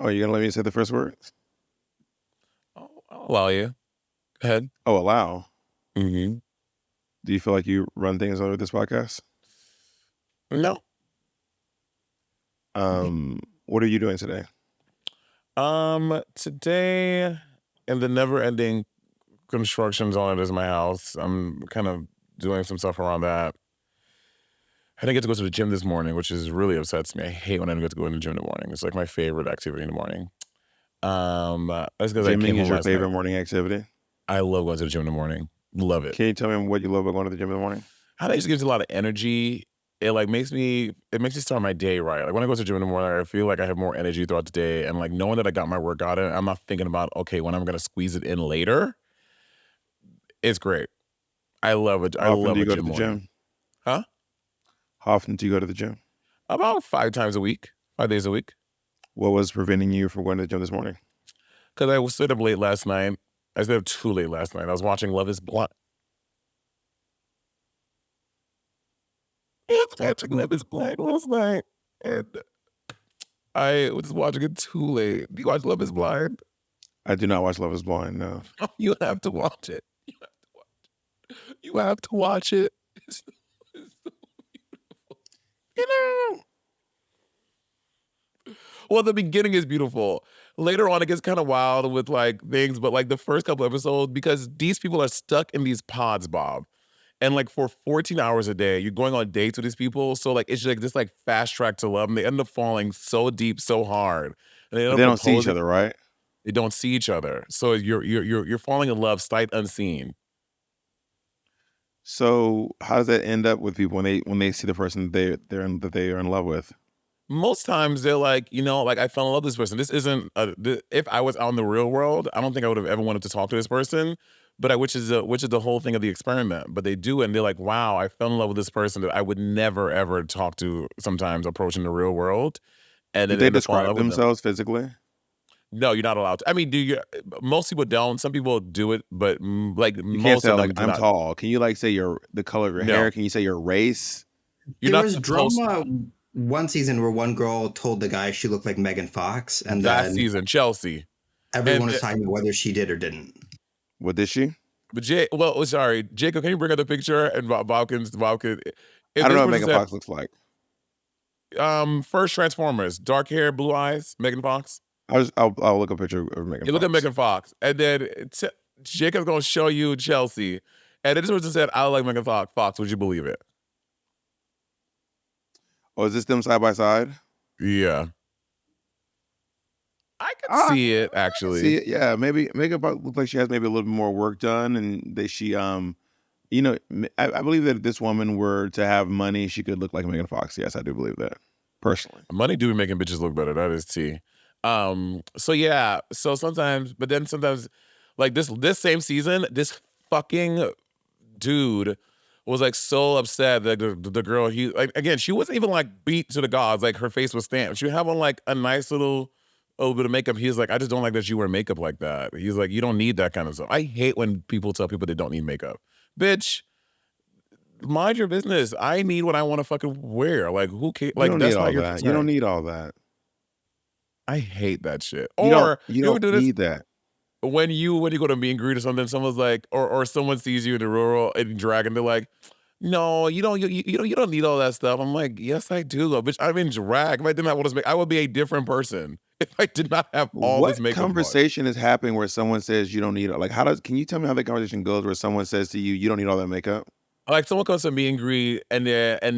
Oh, you gonna let me say the first words? I'll allow you. Go ahead. Oh, allow. Mm-hmm. Do you feel like you run things over this podcast? No. What are you doing today? Today, in the never-ending construction zone that is my house, I'm kind of doing some stuff around that. I didn't get to go to the gym this morning, which is really upsets me. I hate when I don't get to go in the gym in the morning. It's like my favorite activity in the morning. That's because I came Gymming is home your last night. favorite morning activity? I love going to the gym in the morning. Love it. Can you tell me what you love about going to the gym in the morning? How that just gives you a lot of energy. It makes me start my day right. Like when I go to the gym in the morning, I feel like I have more energy throughout the day. And like knowing that I got my workout in, I'm not thinking about, okay, when I'm gonna squeeze it in later. It's great. I love it. I How often do love you a go to gym the morning. gym? Huh? How often do you go to the gym? About 5 times a week, 5 days a week. What was preventing you from going to the gym this morning? Because I was stayed up late last night. I stayed up too late last night. I was watching Love is Blind. I was watching Love is Blind last night. And I was watching it too late. Do you watch Love is Blind? I do not watch Love is Blind, no. You have to watch it. You have to watch it. It's so beautiful. You know. Well, the beginning is beautiful. Later on, it gets kind of wild with like things, but like the first couple episodes, because these people are stuck in these pods, Bob. And like for 14 hours a day, you're going on dates with these people. So like it's like this like fast track to love. And they end up falling so deep, so hard. And they end But up they don't see each proposing. other, right? They don't see each other. So you're falling in love sight unseen. So how does that end up with people when they see the person that they are in love with? Most times they're like, like I fell in love with this person. This isn't if I was out in the real world, I don't think I would have ever wanted to talk to this person. But which is the whole thing of the experiment. But they do, and they're like, wow, I fell in love with this person that I would never ever talk to. Sometimes approaching the real world, and Do then they they end up falling in describe love with them. themselves physically? No, you're not allowed to. I mean, do you? Most people don't. Some people do it, but like You can't most say of like them do I'm not. tall. Can you like say the color of your hair? No, Can you say your race? you're There not was supposed. drama one season where one girl told the guy she looked like Megan Fox, and That then season, Chelsea, everyone and was talking about whether she did or didn't. What did she? But sorry, Jacob, can you bring up the picture? And Bob can, if I don't this know what person Megan said, Fox looks like. first Transformers, dark hair, blue eyes, Megan Fox. I'll look up a picture of Megan You look Fox. at Megan Fox, and then Jacob's gonna show you Chelsea, and then this person said, "I like Megan Fox." Fox, would you believe it? Oh, is this them side by side? Yeah, I could Ah, see it I can see actually. it. Yeah, maybe Megan Fox looks like she has maybe a little bit more work done, and that she I believe that if this woman were to have money, she could look like Megan Fox. Yes, I do believe that personally. Money do be making bitches look better. That is tea. So yeah. So sometimes, but then sometimes, like this same season, this fucking dude was like so upset that the girl he like again she wasn't even like beat to the gods, like her face was stamped. She would have on like a nice little bit of makeup. He's like, I just don't like that you wear makeup like that. He's like, you don't need that kind of stuff. I hate when people tell people they don't need makeup. Bitch, mind your business. I need what I want to fucking wear. Like who cares? You Like don't need that's not all your that. You don't concern. need all that. I hate that shit. Or You you ever don't do this need that. when you go to meet and greet or something, someone's like, or someone sees you in the rural in drag and they're like, no, you don't need all that stuff. I'm like, yes, I do, though. Bitch, I'm in drag. If I did not want to make, I would be a different person if I did not have all What this makeup on. conversation is happening where someone says you don't need it? Like, can you tell me how that conversation goes where someone says to you, you don't need all that makeup? Like someone comes to meet and greet, and they'll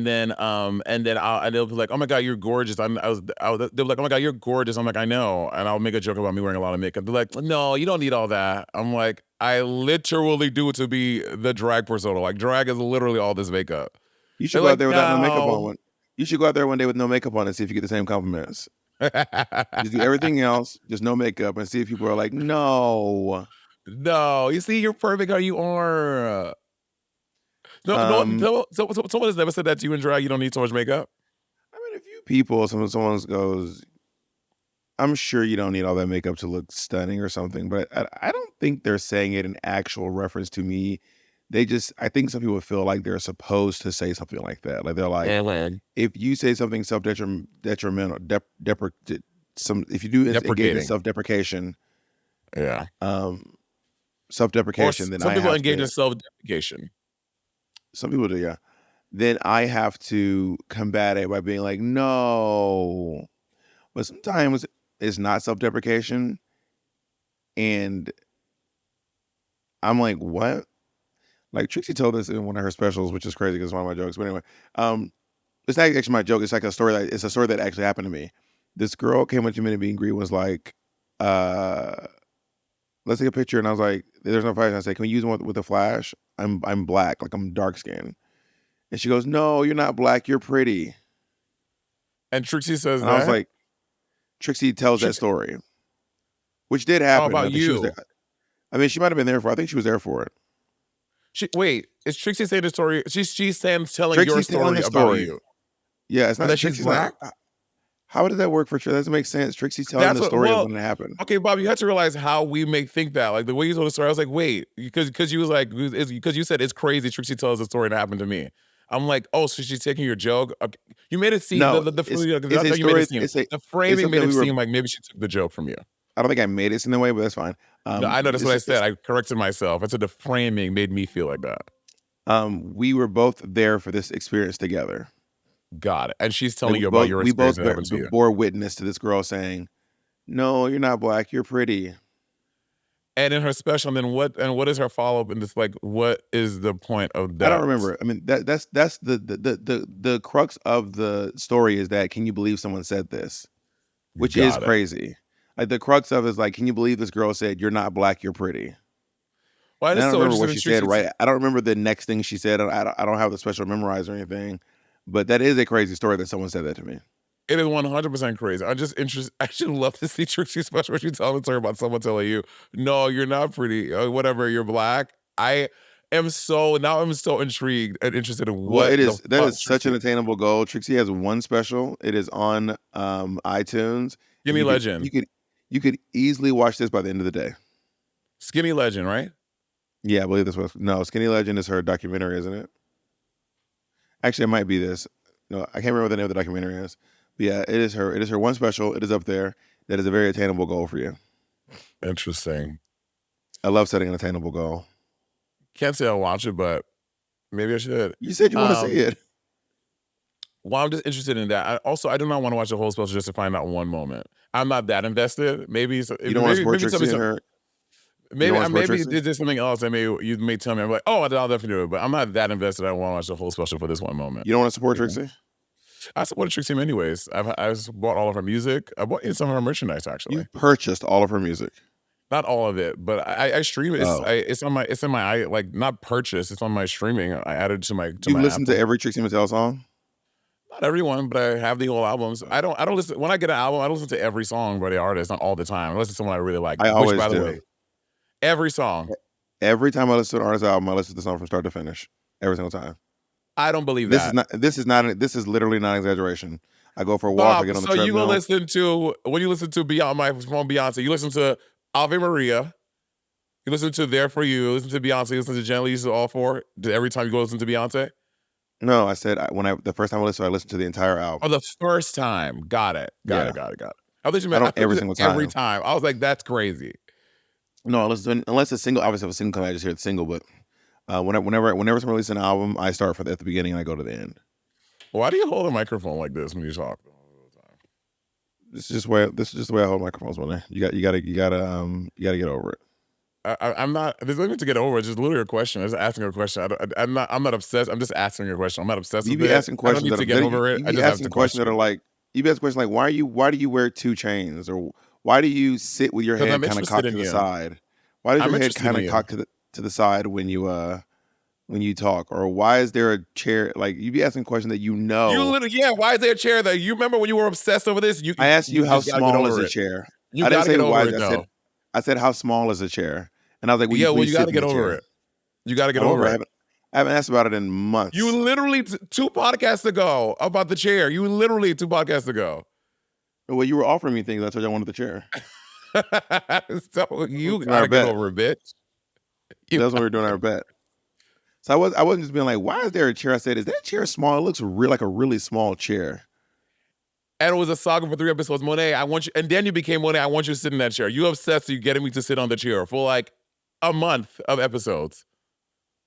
be like, "Oh my god, you're gorgeous." They'll be like, "Oh my god, you're gorgeous." I'm like, "I know," and I'll make a joke about me wearing a lot of makeup. They're like, "No, you don't need all that." I'm like, "I literally do to be the drag persona. Like drag is literally all this makeup." You should They're go out like, there without no makeup on. "No." You should go out there one day with no makeup on and see if you get the same compliments. Just do everything else, just no makeup, and see if people are like, no. No, you see, you're perfect how you are. No, no, Um, no. So someone has never said that to you in drag. You don't need so much makeup. I mean, a few people, someone goes, I'm sure you don't need all that makeup to look stunning or something, but I don't think they're saying it in actual reference to me. I think some people feel like they're supposed to say something like that. Like they're like, And if you say something self-detrimental, detrimental, if you do engage in Deprecating. self-deprecation, Yeah. um, Or self-deprecation, then some I people have engage in to. self-deprecation. Some people do, yeah. Then I have to combat it by being like, no. But sometimes it's not self-deprecation, and I'm like, what? Like Trixie told us in one of her specials, which is crazy because it's one of my jokes. But anyway, it's not actually my joke. It's like a story that actually happened to me. This girl came up to me to meet and greet, was like, uh, let's take a picture. And I was like, there's no flash. And I said, can we use one with a flash? I'm black, like I'm dark skinned. And she goes, no, you're not black, you're pretty. And Trixie says And I was that? like, Trixie tells that story, which did Oh, happen. I about think she was there. you. I mean, she might have been there for. I think she was there for it. Wait, is Trixie saying the story? She's telling your Trixie's telling story the about story. you. Yeah, it's And not. that she's Trixie's black? not. How did that work for? That doesn't make sense. Trixie's telling That's the what. story of Well, when it happened. okay, Bob, you have to realize how we make think that. Like the way you told the story, I was like, wait, because you was like, because you said it's crazy. Trixie tells the story that happened to me. I'm like, oh, so she's taking your joke. Okay. You made it seem No, the it's not a that you made story. it seem. The It's framing something made that it we were. seem like maybe she took the joke from you. I don't think I made it in the way, but that's fine. No, I know that's what I said. It's, I corrected myself. I said the framing made me feel like that. we were both there for this experience together. Got it. And she's Like telling you about your we experience both that happened to you. bore witness to this girl saying, "No, you're not black. You're pretty." And in her special, and then what is her follow up? And this, like, what is the point of that? I don't remember. I mean, that's the crux of the story is that can you believe someone said this, which is Got it. crazy. Like the crux of it is like, can you believe this girl said you're not black, you're pretty? Well, And I'm I just don't so remember interested what in she said. Trixie. Right? I don't remember the next thing she said. I don't have the special memorized or anything. But that is a crazy story that someone said that to me. It is 100% crazy. I'm just interested. I should love to see Trixie's special where she tells a story about someone telling you, no, you're not pretty, or whatever, you're black. I'm so intrigued and interested in Well, what the that fuck is such an Trixie. attainable goal. Trixie has one special. It is on iTunes. Skinny And Legend. you could easily watch this by the end of the day. Skinny Legend, right? Yeah, I believe this was Skinny Legend is her documentary, isn't it? Actually, it might be this. No, I can't remember what the name of the documentary is. But yeah, it is her. It is her one special. It is up there. That is a very attainable goal for you. Interesting. I love setting an attainable goal. Can't say I'll watch it, but maybe I should. You said you want to see it. Well, I'm just interested in that. I do not want to watch the whole special just to find out one moment. I'm not that invested. Maybe You don't want to support Trixie and her. Maybe there's something else that you may tell me. I'm like, oh, I'll definitely do it. But I'm not that invested. I want to watch the whole special for this one moment. You don't want to support Trixie? I supported Trixie anyways. I've bought all of her music. I bought some of her merchandise actually. You purchased all of her music. Not all of it, but I stream it. It's on my like not purchase. It's on my streaming. I added to my. You listen to every Trixie Mattel song? Not everyone, but I have the whole albums. I don't listen when I get an album. I don't listen to every song by the artist, not all the time. I listen to someone I really like. I always by do. the way, every song. Every time I listen to an artist album, I listen to the song from start to finish. Every single time. I don't believe that. This is literally not an exaggeration. I go for a walk, Bob, I get on the so treadmill. you gonna listen to when you listen to Beyond my phone Beyonce, you listen to Ave Maria, you listen to There For You, listen to Beyonce, you listen to Gently, you listen to all four. Every time you go listen to Beyonce? No, I said the first time I listened to the entire album. Oh, the first time. Got it. Got it. I thought you I meant don't every single time. Every time. I was like, that's crazy. No, I listen to, unless a single. Obviously, if a single comes, I just hear the single. But whenever someone releases an album, I start at the beginning and I go to the end. Why do you hold a microphone like this when you talk? This is just the way I hold microphones, man. You gotta get over it. I'm not. There's nothing to get over. It's just literally a question. I'm just asking a question. I'm not obsessed. I'm just asking a question. I'm not obsessed with it. Asking questions. I don't need to get over it. You I be just asking questions that are like. You be asking questions like, why do you wear two chains, or why do you sit with your head kind of cocked to the side? Why does your head kind of cocked to the side when you talk, or why is there a chair? Like you be asking questions that you know. Why is there a chair there? You remember when you were obsessed over this? I asked you how small is a chair. You gotta get over it. I said how small is a chair, and I was like, you gotta get over it. You gotta get over it. I haven't asked about it in months. You literally 2 podcasts ago about the chair. You literally 2 podcasts ago. Well, you were offering me things. I told you I wanted the chair. So you gotta get over it, bitch. That's when we were doing our bet. So I wasn't just being like, why is there a chair? I said, is that chair small? It looks like a really small chair. And it was a saga for 3 episodes. Monét, I want you, and then you became Monét, I want you to sit in that chair. You obsessed, so you're getting me to sit on the chair for like a month of episodes.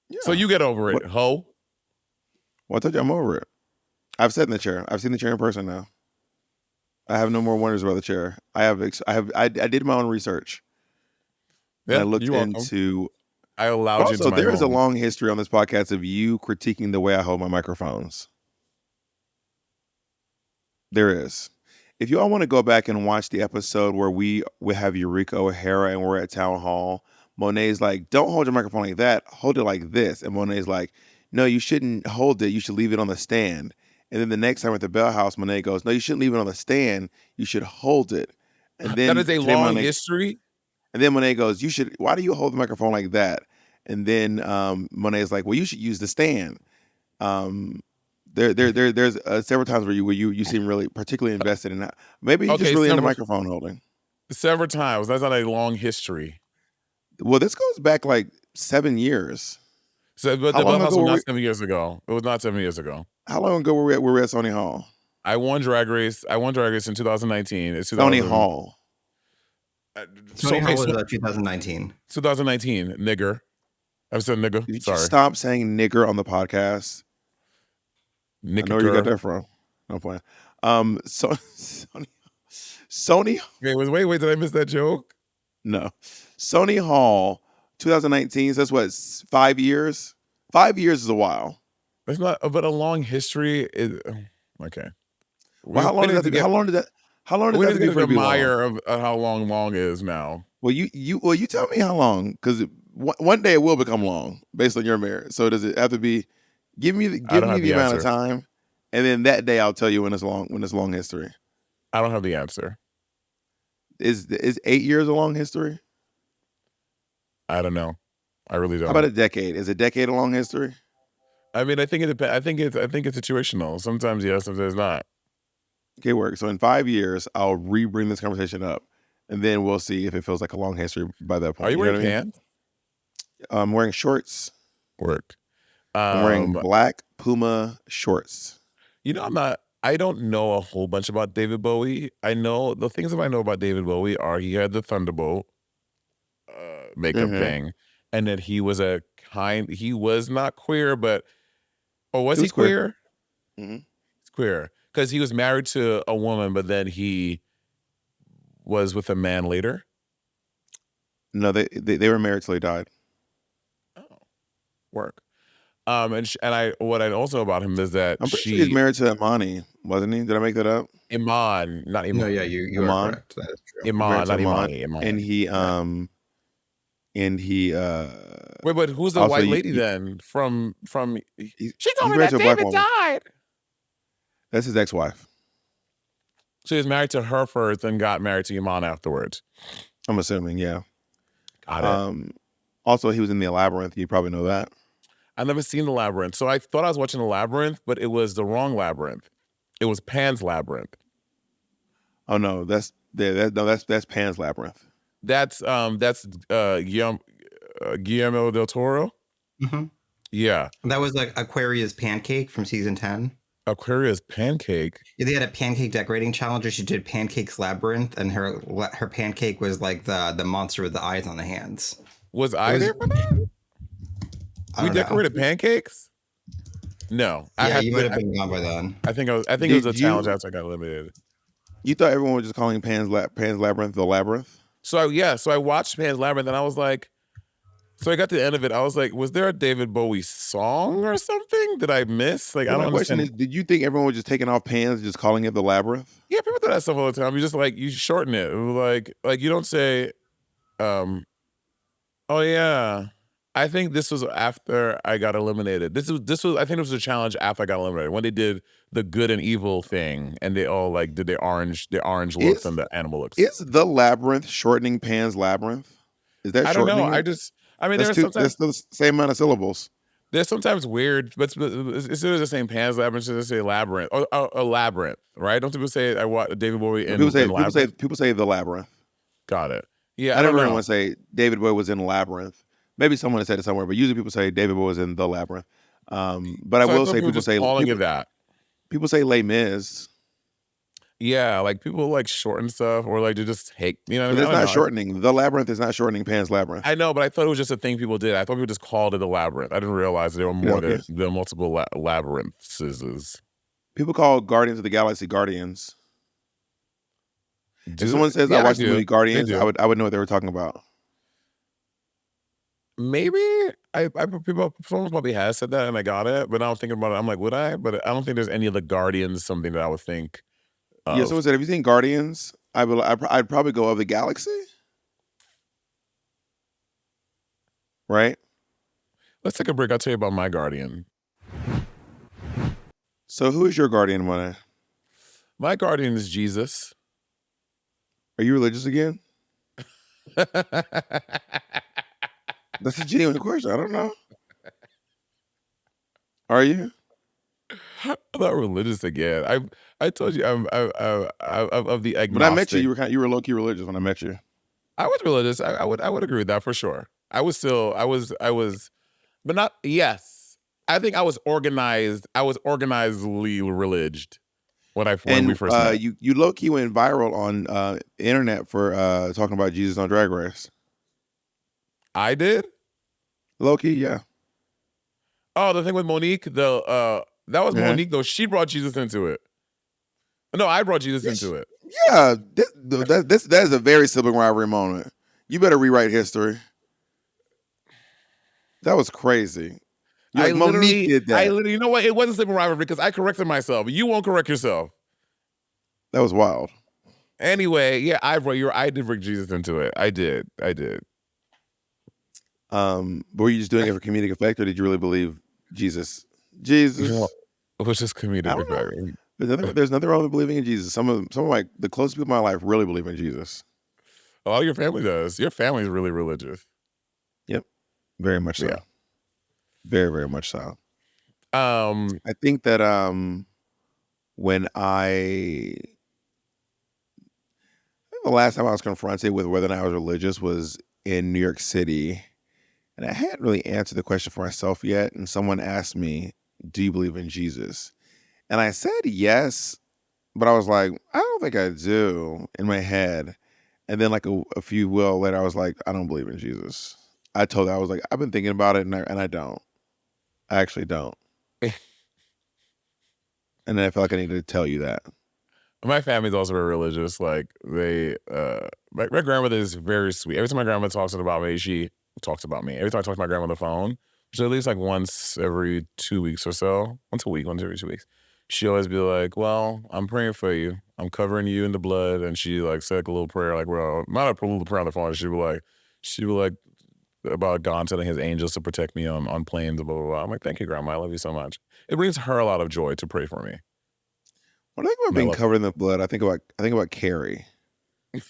Yeah. So you get over it, ho. Well, I told you I'm over it. I've sat in the chair. I've seen the chair in person now. I have no more wonders about the chair. I did my own research. Yeah, I looked you're welcome. into. I allowed you into Also, my there is a home. long history on this podcast of you critiquing the way I hold my microphones. There is. If you all want to go back and watch the episode where we have Eureka O'Hara and we're at town hall, Monet's like, "Don't hold your microphone like that. Hold it like this." And Monet's like, "No, you shouldn't hold it. You should leave it on the stand." And then the next time at the Bell House, Monet goes, "No, you shouldn't leave it on the stand. You should hold it." And That then is a today long Monet, history. and then Monet goes, "You should. Why do you hold the microphone like that?" And then Monet is like, "Well, you should use the stand." Um, there's several times where you seem really particularly invested in that. Maybe you're just Okay, really into microphone holding. several times. That's not a long history. Well, this goes back like 7 years. So, but How the long Bell House ago was were not we? 7 years ago. It was not 7 years ago. How long ago were we at Sony Hall? I won Drag Race. I won Drag Race in 2019. It's Sony Hall. Sony Hall was 2019. 2019, nigger. I said nigger. Did you Sorry. stop saying nigger on the podcast? Nigger. I know where you got that from. No plan. So Sony. Wait. Did I miss that joke? No. Sony Hall, 2019. So that's what, 5 years? 5 years is a while. It's not, but a long history is okay. Well, how long did that? How long did that? How long did we that need be to for get it to a be long? mire of how long is now. Well, you tell me how long, because one day it will become long based on your merit. So does it have to be? Give me the amount of time, and then that day I'll tell you when it's long history. I don't have the answer. Is 8 years a long history? I don't know. I really don't. How about a decade? Is a decade a long history? I mean, I think it depends. I think it's situational. Sometimes yes, sometimes not. Okay, work. So in 5 years, I'll re-bring this conversation up, and then we'll see if it feels like a long history by that point. Are you wearing pants? I'm wearing shorts. Work. I'm wearing black Puma shorts. You know, I don't know a whole bunch about David Bowie. I know the things that I know about David Bowie are he had the Thunderbolt makeup thing, and that he was he was not queer, but was he queer? Mm-hmm. He's queer because he was married to a woman, but then he was with a man later. No, they were married till he died. Oh, work. And what I also know about him is that I'm pretty sure he's married to Imani, wasn't he? Did I make that up? Iman, not Iman. No, yeah, you are correct. That is true. Iman, not Imani. And he wait, but who's the white lady then? From she told me that David died. That's his ex-wife. So he was married to her first, and got married to Iman afterwards. I'm assuming, yeah. Got it. Also, he was in the Labyrinth. You probably know that. I've never seen The Labyrinth, so I thought I was watching The Labyrinth, but it was the wrong Labyrinth. It was Pan's Labyrinth. Oh no, that's Pan's Labyrinth. That's Guillermo del Toro. Mm-hmm. Yeah, that was like Aquaria's pancake from season 10. Aquaria's pancake. Yeah, they had a pancake decorating challenge. She did Pancake's Labyrinth, and her pancake was like the monster with the eyes on the hands. Was I there for that? We decorated pancakes? No. Yeah, you would have been gone by then. I think it was a challenge after I got eliminated. You thought everyone was just calling Pan's Labyrinth the Labyrinth? So I watched Pan's Labyrinth, and I was like, so I got to the end of it. I was like, was there a David Bowie song or something? Did I miss? Like, well, I don't question understand. Is, did you think everyone was just taking off Pan's and just calling it the Labyrinth? Yeah, people do that stuff all the time. You just you shorten it. Like you don't say, oh yeah. I think this was after I got eliminated. This was I think it was a challenge after I got eliminated when they did the good and evil thing, and they all did the orange looks and the animal looks. Is the Labyrinth shortening Pan's Labyrinth? Is that shortening? I don't know. I mean, that's the same amount of syllables. There's sometimes weird, but instead of just saying Pan's Labyrinth, just say Labyrinth or a Labyrinth, right? Don't people say I watched David Bowie in Labyrinth? People say the Labyrinth. Got it. Yeah, I never heard anyone say David Bowie was in Labyrinth. Maybe someone has said it somewhere, but usually people say David Bowie was in the Labyrinth. But I will say people say calling it that. People say Les Mis. Yeah, like people like shorten stuff or like to just take, you know what I But mean? I it's don't not know. shortening. The Labyrinth is not shortening Pan's Labyrinth. I know, but I thought it was just a thing people did. I thought people just called it a labyrinth. I didn't realize there were more. Okay. There were multiple labyrinths. People call Guardians of the Galaxy Guardians. If Do someone says I yeah, I watched the movie do. They Guardians, do. I would know what they were talking about. Maybe people someone probably has said that and I got it, but now I'm thinking about it. I'm like, would I? But I don't think there's any of the Guardians something that I would think Yeah, of. someone said, "Have you seen Guardians?" I'd probably go of the Galaxy, right? Let's take a break. I'll tell you about my Guardian. So who is your guardian, Monét? My Guardian is Jesus. Are you religious again? That's a genuine question. I don't know. Are you? I'm not religious again. I told you I'm of the When I met you, agnostic. you were low key religious when I met you. I was religious. I would agree with that for sure. I was, but not yes. I think I was organized. I was organizedly religious when we And first met. you low key went viral on the internet for talking about Jesus on Drag Race. I did. Low key, yeah. Oh, the thing with Monique, that was Yeah. Monique though. She brought Jesus into it. No, I brought Jesus Yes. into it. Yeah, that is a very sibling rivalry moment. You better rewrite history. That was crazy. You're like, Monique did that. you know what? It wasn't sibling rivalry because I corrected myself. You won't correct yourself. That was wild. Anyway, yeah, I did bring Jesus into it. I did. But were you just doing it for comedic effect, or did you really believe Jesus? You know, Jesus. it was just I comedic don't know. effect. There's nothing wrong with believing in Jesus. Some of the closest people in my life really believe in Jesus. A lot of your family does. Your family is really religious. Yep, very much so. Yeah. Very, very much so. Um, I think that when I think the last time I was confronted with whether or not I was religious was in New York City, and I hadn't really answered the question for myself yet. And someone asked me, "Do you believe in Jesus?" And I said yes, but I was like, I don't think I do in my head. And then like a few will later, I was like, I don't believe in Jesus. I told her, I was like, I've been thinking about it, and I don't. I actually don't. And then I felt like I needed to tell you that. my family's also very religious. Like my grandmother is very sweet. Every time my grandma talks about me, she talks about me. Every time I talk to my grandma on the phone, which is at least like once every 2 weeks or so, once every 2 weeks, she always be like, "Well, I'm praying for you. I'm covering you in the blood." And she like said like a little prayer, like, well, not a little prayer on the phone. She be like about God telling his angels to protect me on planes, blah blah blah. I'm like, thank you, grandma. I love you so much. It brings her a lot of joy to pray for me. When I think about And I being love covered in the blood, I think about Carrie.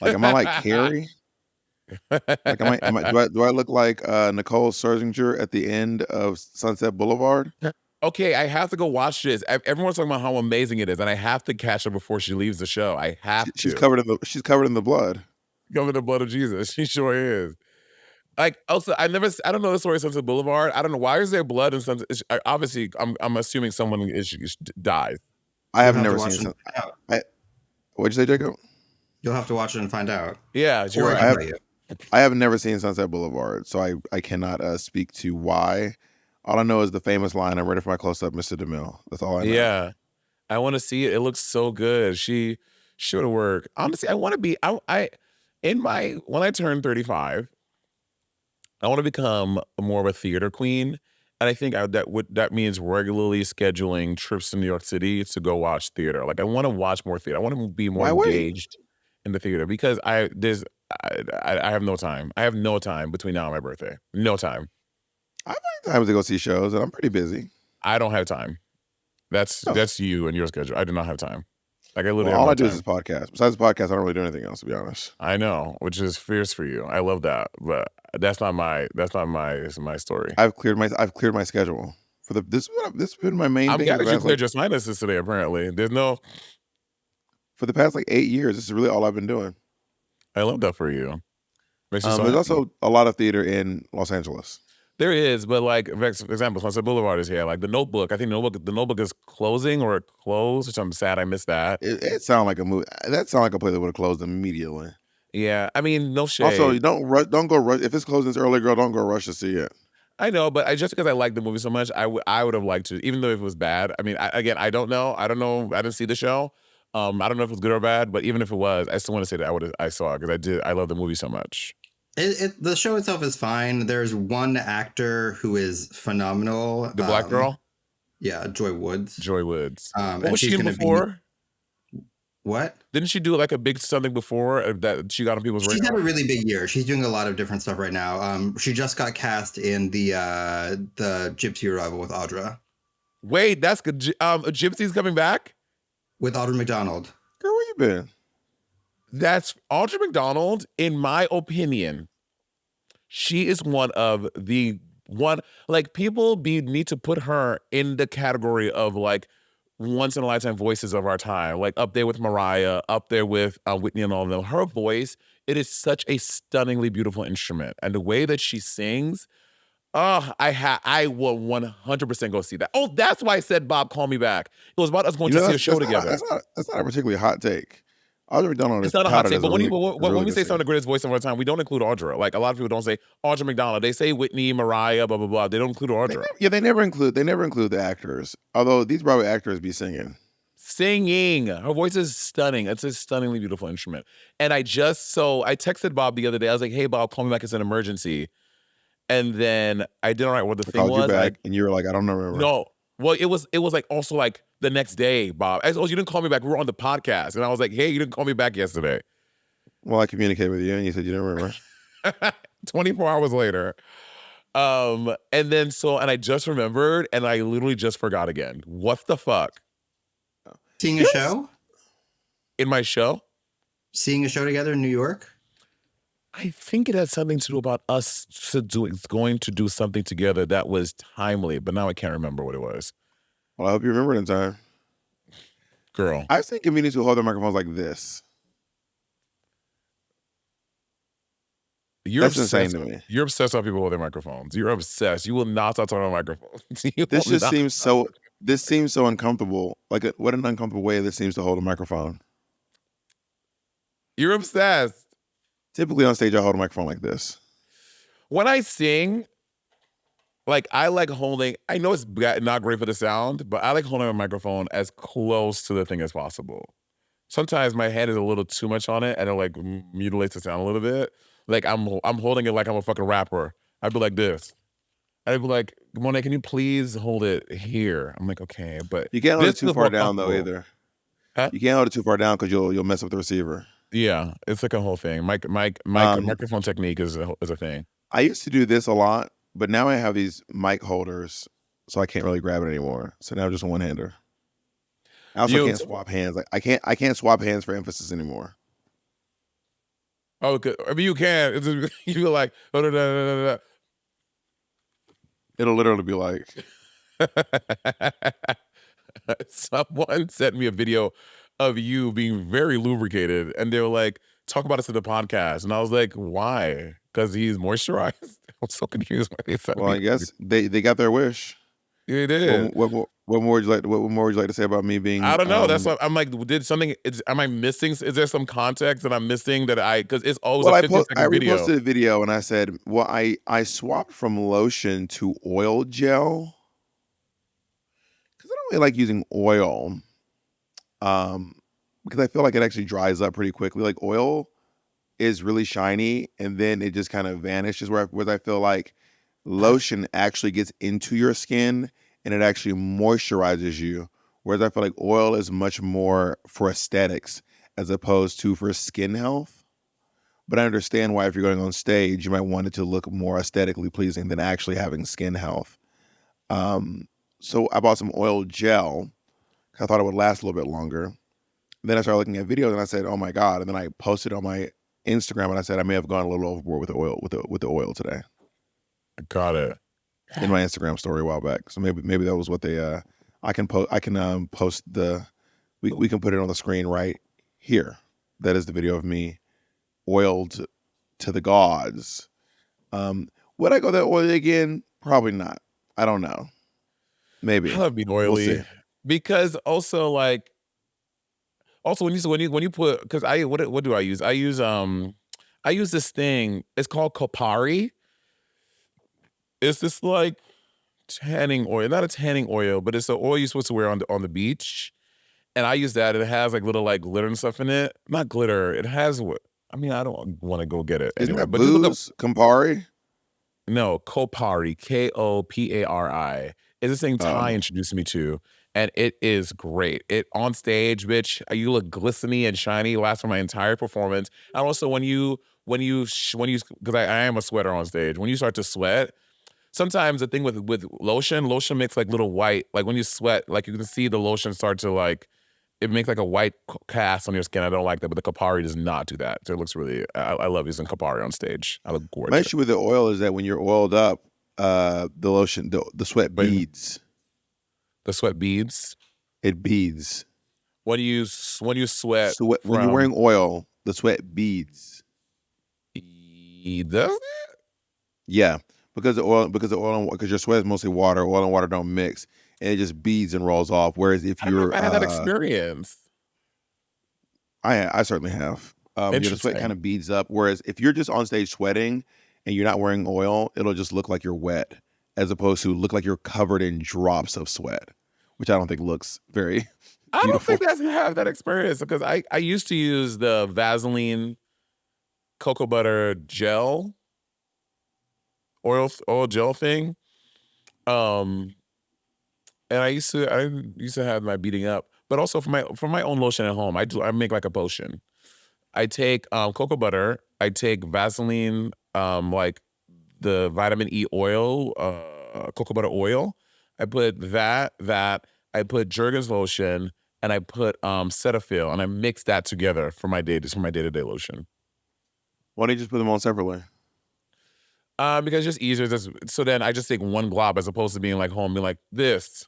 Like, am I like Carrie? Like, do I look like Nicole Scherzinger at the end of Sunset Boulevard? Okay, I have to go watch this. Everyone's talking about how amazing it is, and I have to catch her before she leaves the show. I have She's to. covered in the blood. Cover the blood of Jesus. She sure is. Like, also, I don't know the story of Sunset Boulevard. I don't know why is there blood in Sunset. Obviously, I'm assuming someone dies. I You'll have have to never watch seen. it and find out. What'd you say, Jacob? You'll have to watch it and find out. Yeah, you're Or I right. can I tell you. I have never seen Sunset Boulevard, so I cannot speak to why. All I know is the famous line, "I'm ready for my close up, Mr. DeMille." That's all I know. Yeah, I want to see it. It looks so good. She would work. Honestly, I want to be. When I turn 35. I want to become more of a theater queen, and I think that means regularly scheduling trips to New York City to go watch theater. Like I want to watch more theater. I want to be more Why wait? engaged in the theater because I have no time. I have no time between now and my birthday. No time. I find time to go see shows, and I'm pretty busy. I don't have time. Oh, That's you and your schedule. I do not have time. Like I well, literally have all no I do is time. this podcast. Besides the podcast, I don't really do anything else, to be honest. I know, which is fierce for you. I love that, but that's not my story. I've cleared my schedule for this. This has been my main I'm thing for glad the that you past cleared your sinuses today. Apparently, there's no. for the past 8 years. This is really all I've been doing. I love that for you. Makes you so There's happy. also a lot of theater in Los Angeles. There is, but like for example, Sunset Boulevard is here. Like the Notebook, I think the Notebook is closing or closed, which I'm sad I missed that. It sounded like a movie. That sounded like a play that would have closed immediately. Yeah, I mean, no Also, shade. you don't go rush if it's closing this early, girl. Don't go rush to see it. I know, but just because I like the movie so much, I would have liked to, even though if it was bad. I mean, again, I don't know. I don't know. I didn't see the show. I don't know if it was good or bad, but even if it was, I still want to say that I saw it because I love the movie so much. The show itself is fine. There's one actor who is phenomenal. The black girl? Yeah, Joy Woods. Joy Woods. What and was she's she in gonna before? What? Didn't she do like a big something before that she got on people's radar? She's had a really big year. She's doing a lot of different stuff right now. She just got cast in the Gypsy Revival with Audra. Wait, that's good. Gypsy's coming back? With Audra McDonald. Girl, where you been? That's Audra McDonald, in my opinion. She is one of the like people need to put her in the category of like once in a lifetime voices of our time, like up there with Mariah, up there with Whitney and all of them. Her voice, it is such a stunningly beautiful instrument, and the way that she sings, I will 100% go see that. Oh, that's why I said, Bob, call me back. It was about us going to see a show together. That's not a particularly hot take. Audra McDonald is It's not a hot take, but when we say some of the good greatest voice of our time, we don't include Audra. Like a lot of people don't say Audra McDonald. They say Whitney, Mariah, blah blah blah. They don't include Audra. They never include the actors. Although these Broadway actors be singing. Singing. Her voice is stunning. It's a stunningly beautiful instrument. And I texted Bob the other day. I was like, hey Bob, call me back. It's an emergency. And then I didn't write what the thing was. Called you back, and you were like, I don't remember. No. Well, it was like also like the next day, Bob. I said, oh, you didn't call me back. We were on the podcast. And I was like, hey, you didn't call me back yesterday. Well, I communicated with you and you said you didn't remember. 24 hours later. And I just remembered and I literally just forgot again. What the fuck? Seeing a show? In my show? Seeing a show together in New York? I think it had something to do about us going to do something together that was timely, but now I can't remember what it was. Well, I hope you remember it in time. Girl. I've seen comedians who hold their microphones like this. That's insane to me. You're obsessed with people hold their microphones. You're obsessed. You will not stop talking on microphones. This seems so uncomfortable. Like, what an uncomfortable way this seems to hold a microphone. You're obsessed. Typically on stage, I hold a microphone like this. When I sing, like I like holding, I know it's not great for the sound, but I like holding a microphone as close to the thing as possible. Sometimes my hand is a little too much on it and it like mutilates the sound a little bit. Like I'm holding it like I'm a fucking rapper. I'd be like this. I'd be like, Monét, can you please hold it here? I'm like, okay, but you can't hold it too far down though either. Huh? You can't hold it too far down because you'll mess up the receiver. Yeah, it's like a whole thing. Microphone technique is a thing. I used to do this a lot, but now I have these mic holders, so I can't really grab it anymore. So now I'm just a one-hander. I also can't swap hands. Like I can't swap hands for emphasis anymore. Oh, I mean you can. You feel like It'll literally be like. Someone sent me a video of you being very lubricated, and they were like, "Talk about us in the podcast," and I was like, "Why?" Because he's moisturized. I'm so confused why they sent me. Well, I guess they got their wish. They did. What more would you like? What more would you like to say about me being? I don't know. That's what I'm like. Did something? Am I missing? Is there some context that I'm missing that because it's always a 15-second video. I reposted a video and I said, well, I swapped from lotion to oil gel because I don't really like using oil, because I feel like it actually dries up pretty quickly. Like oil is really shiny and then it just kind of vanishes. Whereas I feel like lotion actually gets into your skin and it actually moisturizes you. Whereas I feel like oil is much more for aesthetics as opposed to for skin health. But I understand why if you're going on stage, you might want it to look more aesthetically pleasing than actually having skin health. So I bought some oil gel. I thought it would last a little bit longer. Then I started looking at videos and I said, oh my God. And then I posted on my Instagram and I said, I may have gone a little overboard with the oil today. Got it. In my Instagram story a while back. So maybe that was what they I can post we can put it on the screen right here. That is the video of me oiled to the gods. Would I go that oily again? Probably not. I don't know. I Maybe. love being We'll see. oily because also like when you put because what do I use? I use this thing. It's called Kopari. It's this like tanning oil, not a tanning oil, but it's the oil you're supposed to wear on the beach. And I use that. It has like little like glitter and stuff in it. Not glitter. It has what? I mean, I don't want to go get it Isn't anyway. that But just look up booze? Campari? no Kopari, Kopari. Is this thing Ty Oh. introduced me to, and it is great. It on stage, bitch, you look glistening and shiny. Lasts for my entire performance. And also when you because I am a sweater on stage. When you start to sweat. Sometimes the thing with lotion makes like little white, like when you sweat, like you can see the lotion start to like, it makes like a white cast on your skin. I don't like that, but the Kapari does not do that. So it looks really, I love using Kapari on stage. I look My gorgeous. issue with the oil is that when you're oiled up, the lotion, the sweat But beads. the sweat beads. It beads. When you sweat When you're from wearing oil, the sweat beads. does Yeah, because your sweat is mostly water. Oil and water don't mix, and it just beads and rolls off. Whereas if I don't know if you're, I had that experience. I certainly have. The sweat kind Interesting. of beads up. Whereas if you're just on stage sweating and you're not wearing oil, it'll just look like you're wet, as opposed to look like you're covered in drops of sweat, which I don't think looks very I don't beautiful. think that's have that experience because I used to use the Vaseline cocoa butter gel oil gel thing. Um, and I used to have my beating up, but also for my own lotion at home, I make like a potion. I take cocoa butter, I take Vaseline, like the vitamin E oil, cocoa butter oil. I put that I put Jergens lotion, and I put Cetaphil, and I mix that together for my day-to-day lotion. Why don't you just put them on separately? Because it's just easier. So then I just take one glob as opposed to being like home, being like this,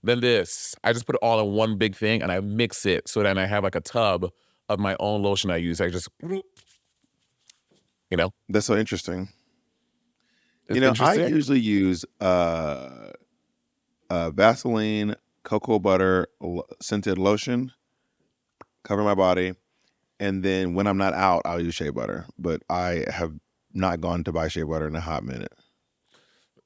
then this. I just put it all in one big thing and I mix it. So then I have like a tub of my own lotion I use. I just, That's so interesting. it's I interesting. usually use Vaseline, cocoa butter, scented lotion, cover my body, and then when I'm not out, I'll use shea butter. But I have not gone to buy shea butter in a hot minute.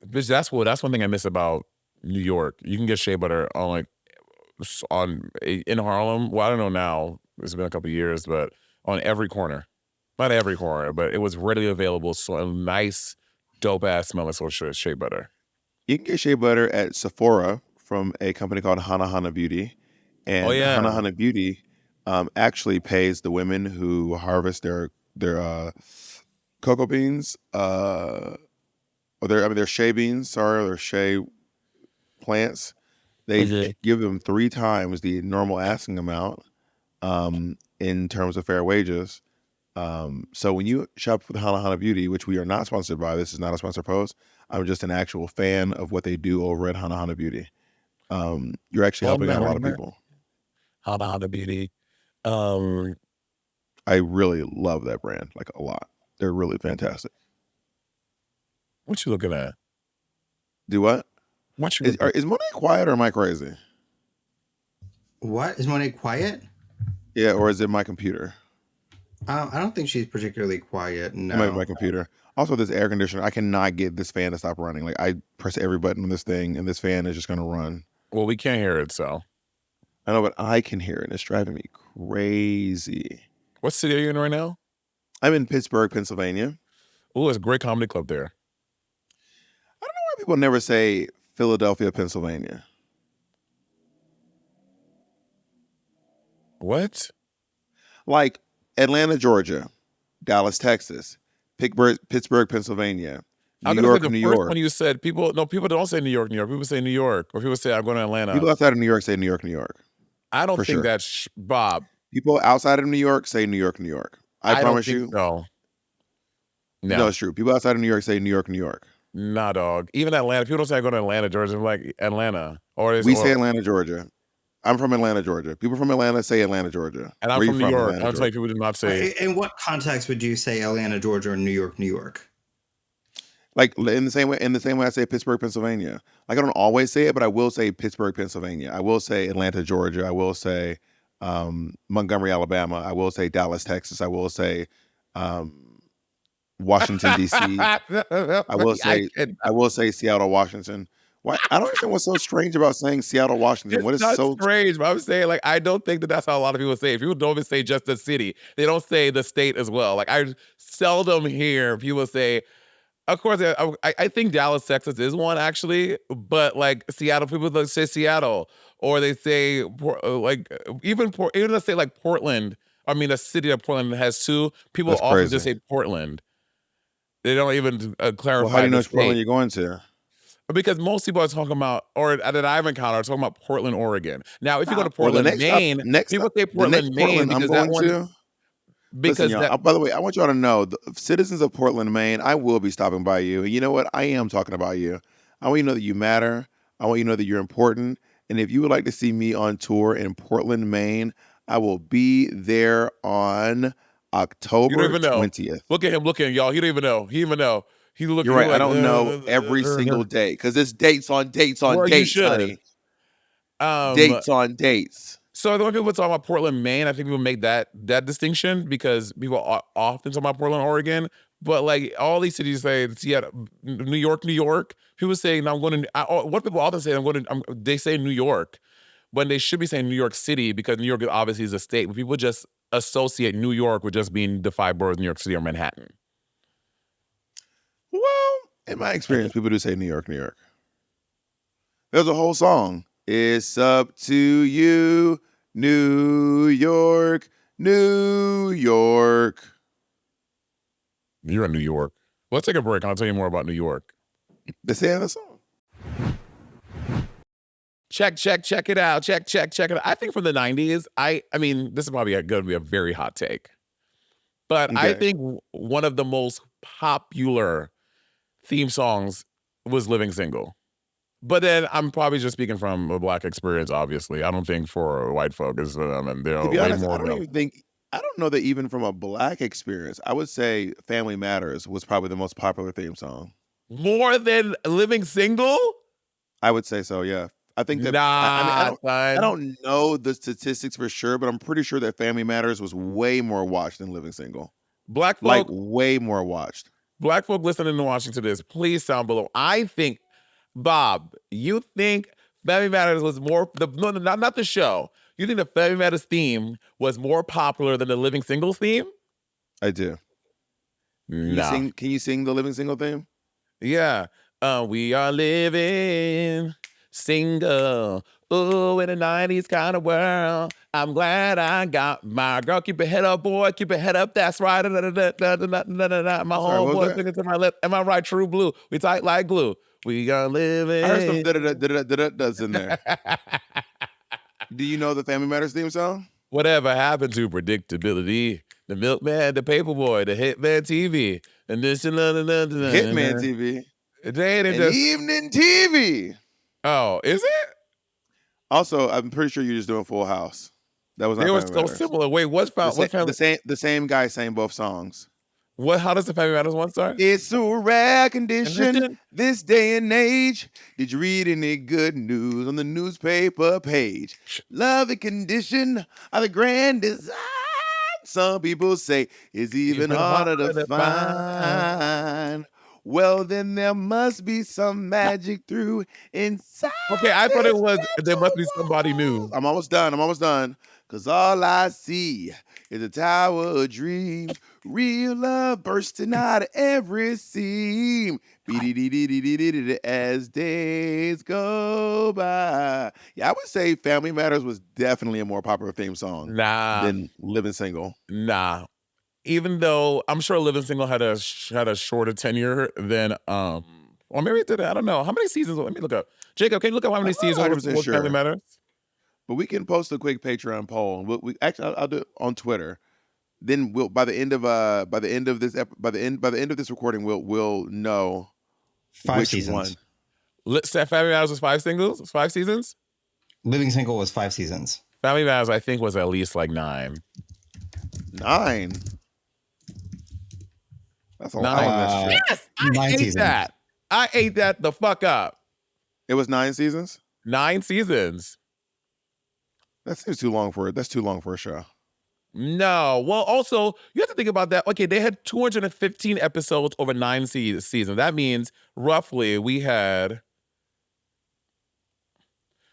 Bitch, that's one thing I miss about New York. You can get shea butter in Harlem. Well, I don't know now. It's been a couple of years, but on every corner. Not every corner, but it was readily available. So a nice, dope ass smelling sort of shea butter. You can get shea butter at Sephora from a company called Hana Hana Beauty. Oh And Hana yeah. Hana Beauty actually pays the women who harvest their cocoa beans, or their shea beans, sorry, their shea plants. They Okay. give them 3 times the normal asking amount in terms of fair wages. So when you shop with Hana Hana Beauty, which we are not sponsored by, this is not a sponsor post. I'm just an actual fan of what they do over at Hana Hana Beauty. You're actually helping out a lot of people. Hana Beauty. I really love that brand, like a lot. They're really fantastic. What you looking at? Do what? What you Is Monét quiet or am I crazy? What? Is Monét quiet? Yeah, or is it my computer? I don't think she's particularly quiet. It might be No. my computer. Also, this air conditioner, I cannot get this fan to stop running. Like, I press every button on this thing, and this fan is just going to run. Well, we can't hear it, so. I know, but I can hear it, and it's driving me crazy. What city are you in right now? I'm in Pittsburgh, Pennsylvania. Oh, it's a great comedy club there. I don't know why people never say Philadelphia, Pennsylvania. What? Like Atlanta, Georgia, Dallas, Texas, Pittsburgh, Pennsylvania, I'm New gonna say York, the New first York. one you said. People don't say New York, New York. People say New York, or people say I'm going to Atlanta. People outside of New York say New York, New York. I don't for think sure. that's Bob. People outside of New York say New York, New York. I promise don't you. think so. No, it's true. People outside of New York say New York, New York. Nah, dog. Even Atlanta. People don't say I go to Atlanta, Georgia. I'm like Atlanta, We say Atlanta, Georgia. I'm from Atlanta, Georgia. People from Atlanta say Atlanta, Georgia. and I'm Where from you New from? York. Atlanta, I'm Georgia. telling people do not say. In what context would you say Atlanta, Georgia, or New York, New York? Like in the same way I say Pittsburgh, Pennsylvania. Like I don't always say it, but I will say Pittsburgh, Pennsylvania. I will say Atlanta, Georgia. I will say Montgomery, Alabama. I will say Dallas, Texas. I will say um, Washington D.C. I will I say can. Seattle, Washington. Why? I don't understand what's so strange about saying Seattle, Washington. It's What is not so strange, but I'm saying like I don't think that that's how a lot of people say it. People don't even say just the city; they don't say the state as well. Like I seldom hear people say. Of course, I think Dallas, Texas is one actually, but like Seattle, people that say Seattle, or they say even let's say like Portland. I mean, the city of Portland has two. People that's often just crazy? say Portland. They don't even Well, how do clarify you know the which Portland state you're going to? because most people are talking about, or that I've encountered, are talking about Portland, Oregon. Now, if you go to Not Portland. Portland, Maine, people say The Portland, next Maine Portland I'm because that going one to. Listen, because y'all. that By the way, I want y'all to know, the citizens of Portland, Maine, I will be stopping by you. And you know what? I am talking about you. I want you to know that you matter. I want you to know that you're important. And if you would like to see me on tour in Portland, Maine, I will be there on you don't October even know. 20th. Look at him, y'all. He don't even know. He even know. He look. You're He right. I like. don't know every single day because it's dates on dates on Well, you dates, should. honey. Um. Dates on dates. So when people talk about Portland, Maine, I think people make that distinction because people often talk about Portland, Oregon. But like all these cities say, Seattle, New York, New York. People say, "No, I'm going to." What people often say, "I'm going to." They say New York when they should be saying New York City because New York obviously is a state. But people just associate New York with just being the five boroughs, New York City or Manhattan. Well, in my experience, people do say New York, New York. There's a whole song. It's up to you, New York, New York. You're in New York. Let's take a break. I'll tell you more about New York. They say in the song. Check it out. Check it out. I think from the 90s, I mean, this is probably going to be a very hot take. But I Okay. think one of the most popular theme songs was Living Single. But then I'm probably just speaking from a Black experience, obviously. I don't think for white folk is, they're To be way honest, more than I don't know that even from a Black experience, I would say Family Matters was probably the most popular theme song. more than Living Single? I would say so, yeah. I think that I mean, Nah, I son. don't know the statistics for sure, but I'm pretty sure that Family Matters was way more watched than Living Single. Black Like folk, way more watched. Black folk listening to watching to this, please sound below. I think, Bob, you think Family Matters was more no, not the show. You think the Family Matters theme was more popular than the Living Single theme? I do. Nah. Can you sing the Living Single theme? Yeah. We are living single. Ooh, in a 90s kind of world. I'm glad I got my girl. Keep your head up, boy. Keep your head up. That's right. My Sorry, what was homeboy that? singing to my left. Am I right? True blue. We tight like glue. We are I heard some living. da-da-da-da-da-da-das in there. Do you know the Family Matters theme song? Whatever happened to predictability? The milkman, the paperboy, the hitman TV, and this and Hitman TV They ain't and just. Evening TV. Oh, is it? Also, I'm pretty sure you're just doing Full House. That was They not were Family so Matters. similar. Wait, what family? The same guy sang both songs. What? How does the Family Matters one start? It's a rare condition Condition? this day and age. Did you read any good news on the newspaper page? Love and condition are the grand design. Some people say it's even harder to to find. find. Well, then there must be some magic through inside. Okay, I thought it this was there must be mental somebody wall. new. I'm almost done. Cause all I see is a tower of dreams. Real love bursting out of every seam. As days go by. Yeah, I would say Family Matters was definitely a more popular theme song Nah, than Living Single. nah. Even though I'm sure Living Single had a shorter tenure than or maybe it did. I don't know. How many seasons? Let me look up. Jacob, can you look up how I'm many not seasons 100% was Family sure. Matters? But we can post a quick Patreon poll. We actually I'll do it on Twitter. Then we'll by the end of this recording we'll know 5 which seasons. one. Family Matters was 5 singles, 5 seasons. Living Single was 5 seasons. Family Matters, I think, was at least like 9. 9. That's a lot of shit. Yes, I 9 ate seasons. that. I ate that the fuck up. It was 9 seasons? 9 seasons. That seems too long for it. That's too long for a show. No. Well, also, you have to think about that. Okay, they had 215 episodes over 9 seasons. That means roughly we had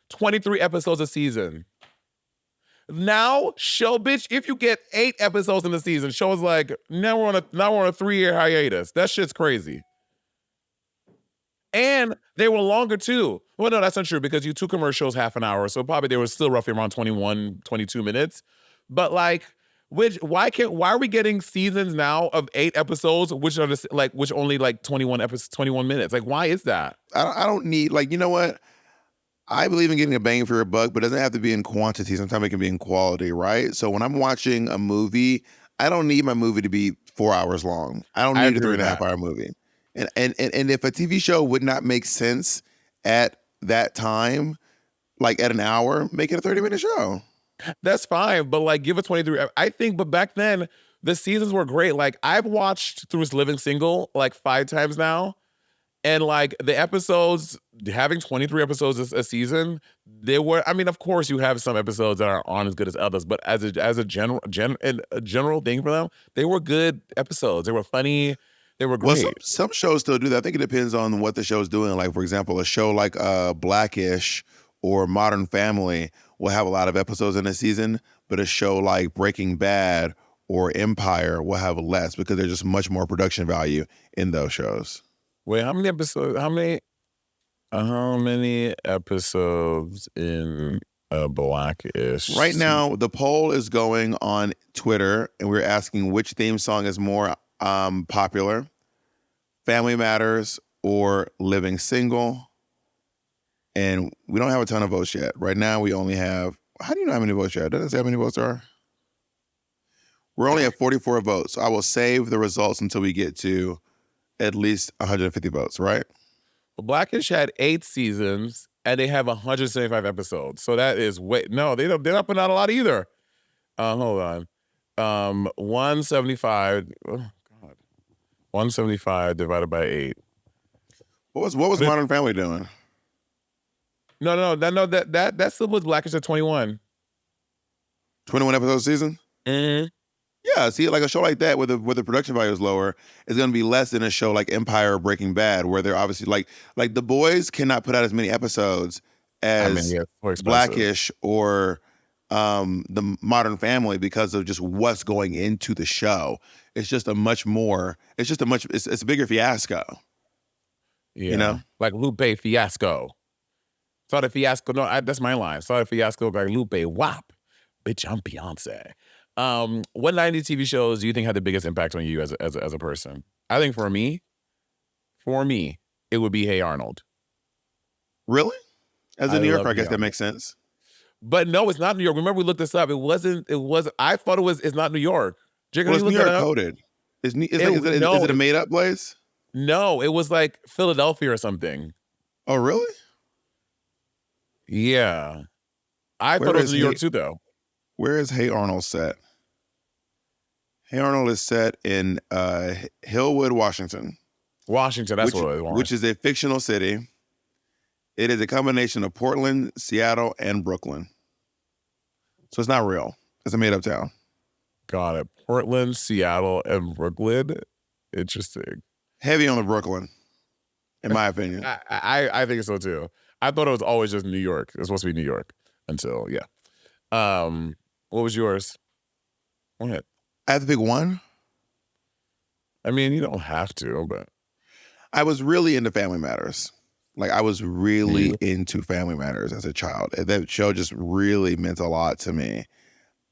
23 episodes a season. Now, show bitch, if you get 8 episodes in the season, show is like, now we're on a 3-year hiatus. That shit's crazy. And they were longer too. Well, no, that's not true because you 2 commercials half an hour, so probably they were still roughly around 21, 22 minutes. But like, why are we getting seasons now of 8 episodes, which are which only like 21 episodes, 21 minutes? Like, why is that? I don't need, like, you know what? I believe in getting a bang for your buck, but it doesn't have to be in quantity. Sometimes it can be in quality, right? So when I'm watching a movie, I don't need my movie to be 4 hours long. I don't I need a agree with 3.5 hour movie. And if a TV show would not make sense at that time, like at an hour, make it a 30-minute show. That's fine, but like give it 23. I think, but back then the seasons were great. Like I've watched through Living Single like 5 times now, and like the episodes having 23 episodes a season, they were. I mean, of course, you have some episodes that aren't as good as others, but as a general thing for them, they were good episodes. They were funny. They were great. Well, some shows still do that. I think it depends on what the show's doing. Like, for example, a show like Blackish or Modern Family will have a lot of episodes in a season, but a show like Breaking Bad or Empire will have less because there's just much more production value in those shows. Wait, how many episodes? How many episodes in Blackish? Right now, the poll is going on Twitter, and we're asking which theme song is more popular: Family Matters or Living Single. And we don't have a ton of votes yet. Right now, we only have, how do you know how many votes yet? Doesn't it say how many votes there are? We're only at 44 votes. So I will save the results until we get to at least 150 votes, right? Well, Blackish had 8 seasons and they have 175 episodes. So that is no, they're not putting out a lot either. Hold on. 175. Oh God. 175 divided by 8. What was Modern Family doing? No, that still was Blackish at 21. 21 episodes a season? Mm-hmm. Yeah, see, like a show like that where the production value is lower is going to be less than a show like Empire or Breaking Bad, where they're obviously like The Boys cannot put out as many episodes as Blackish or the Modern Family because of just what's going into the show. It's a bigger fiasco. Yeah, you know, like Lupe Fiasco. Saw the fiasco. No, that's my line. Saw the fiasco by Lupe. Wop, bitch, I'm Beyonce. What 90s TV shows do you think had the biggest impact on you as a person? I think for me, it would be Hey Arnold. Really? As a New Yorker, I guess that makes sense. But no, it's not New York. Remember, we looked this up. It wasn't. I thought it's not New York. Well, it's New York coded. Is it a made up place? No, it was like Philadelphia or something. Oh, really? Yeah. I thought it was New York too, though. Where is Hey Arnold set? Hey Arnold is set in Hillwood, Washington. Washington, that's what it was. Which is a fictional city. It is a combination of Portland, Seattle, and Brooklyn. So it's not real. It's a made-up town. Got it. Portland, Seattle, and Brooklyn. Interesting. Heavy on the Brooklyn, in my opinion. I think so too. I thought it was always just New York. It was supposed to be New York until, yeah. What was yours? Go ahead. I have to pick one? I mean, you don't have to, but. I was really into Family Matters. Like, I was really into Family Matters as a child. That show just really meant a lot to me.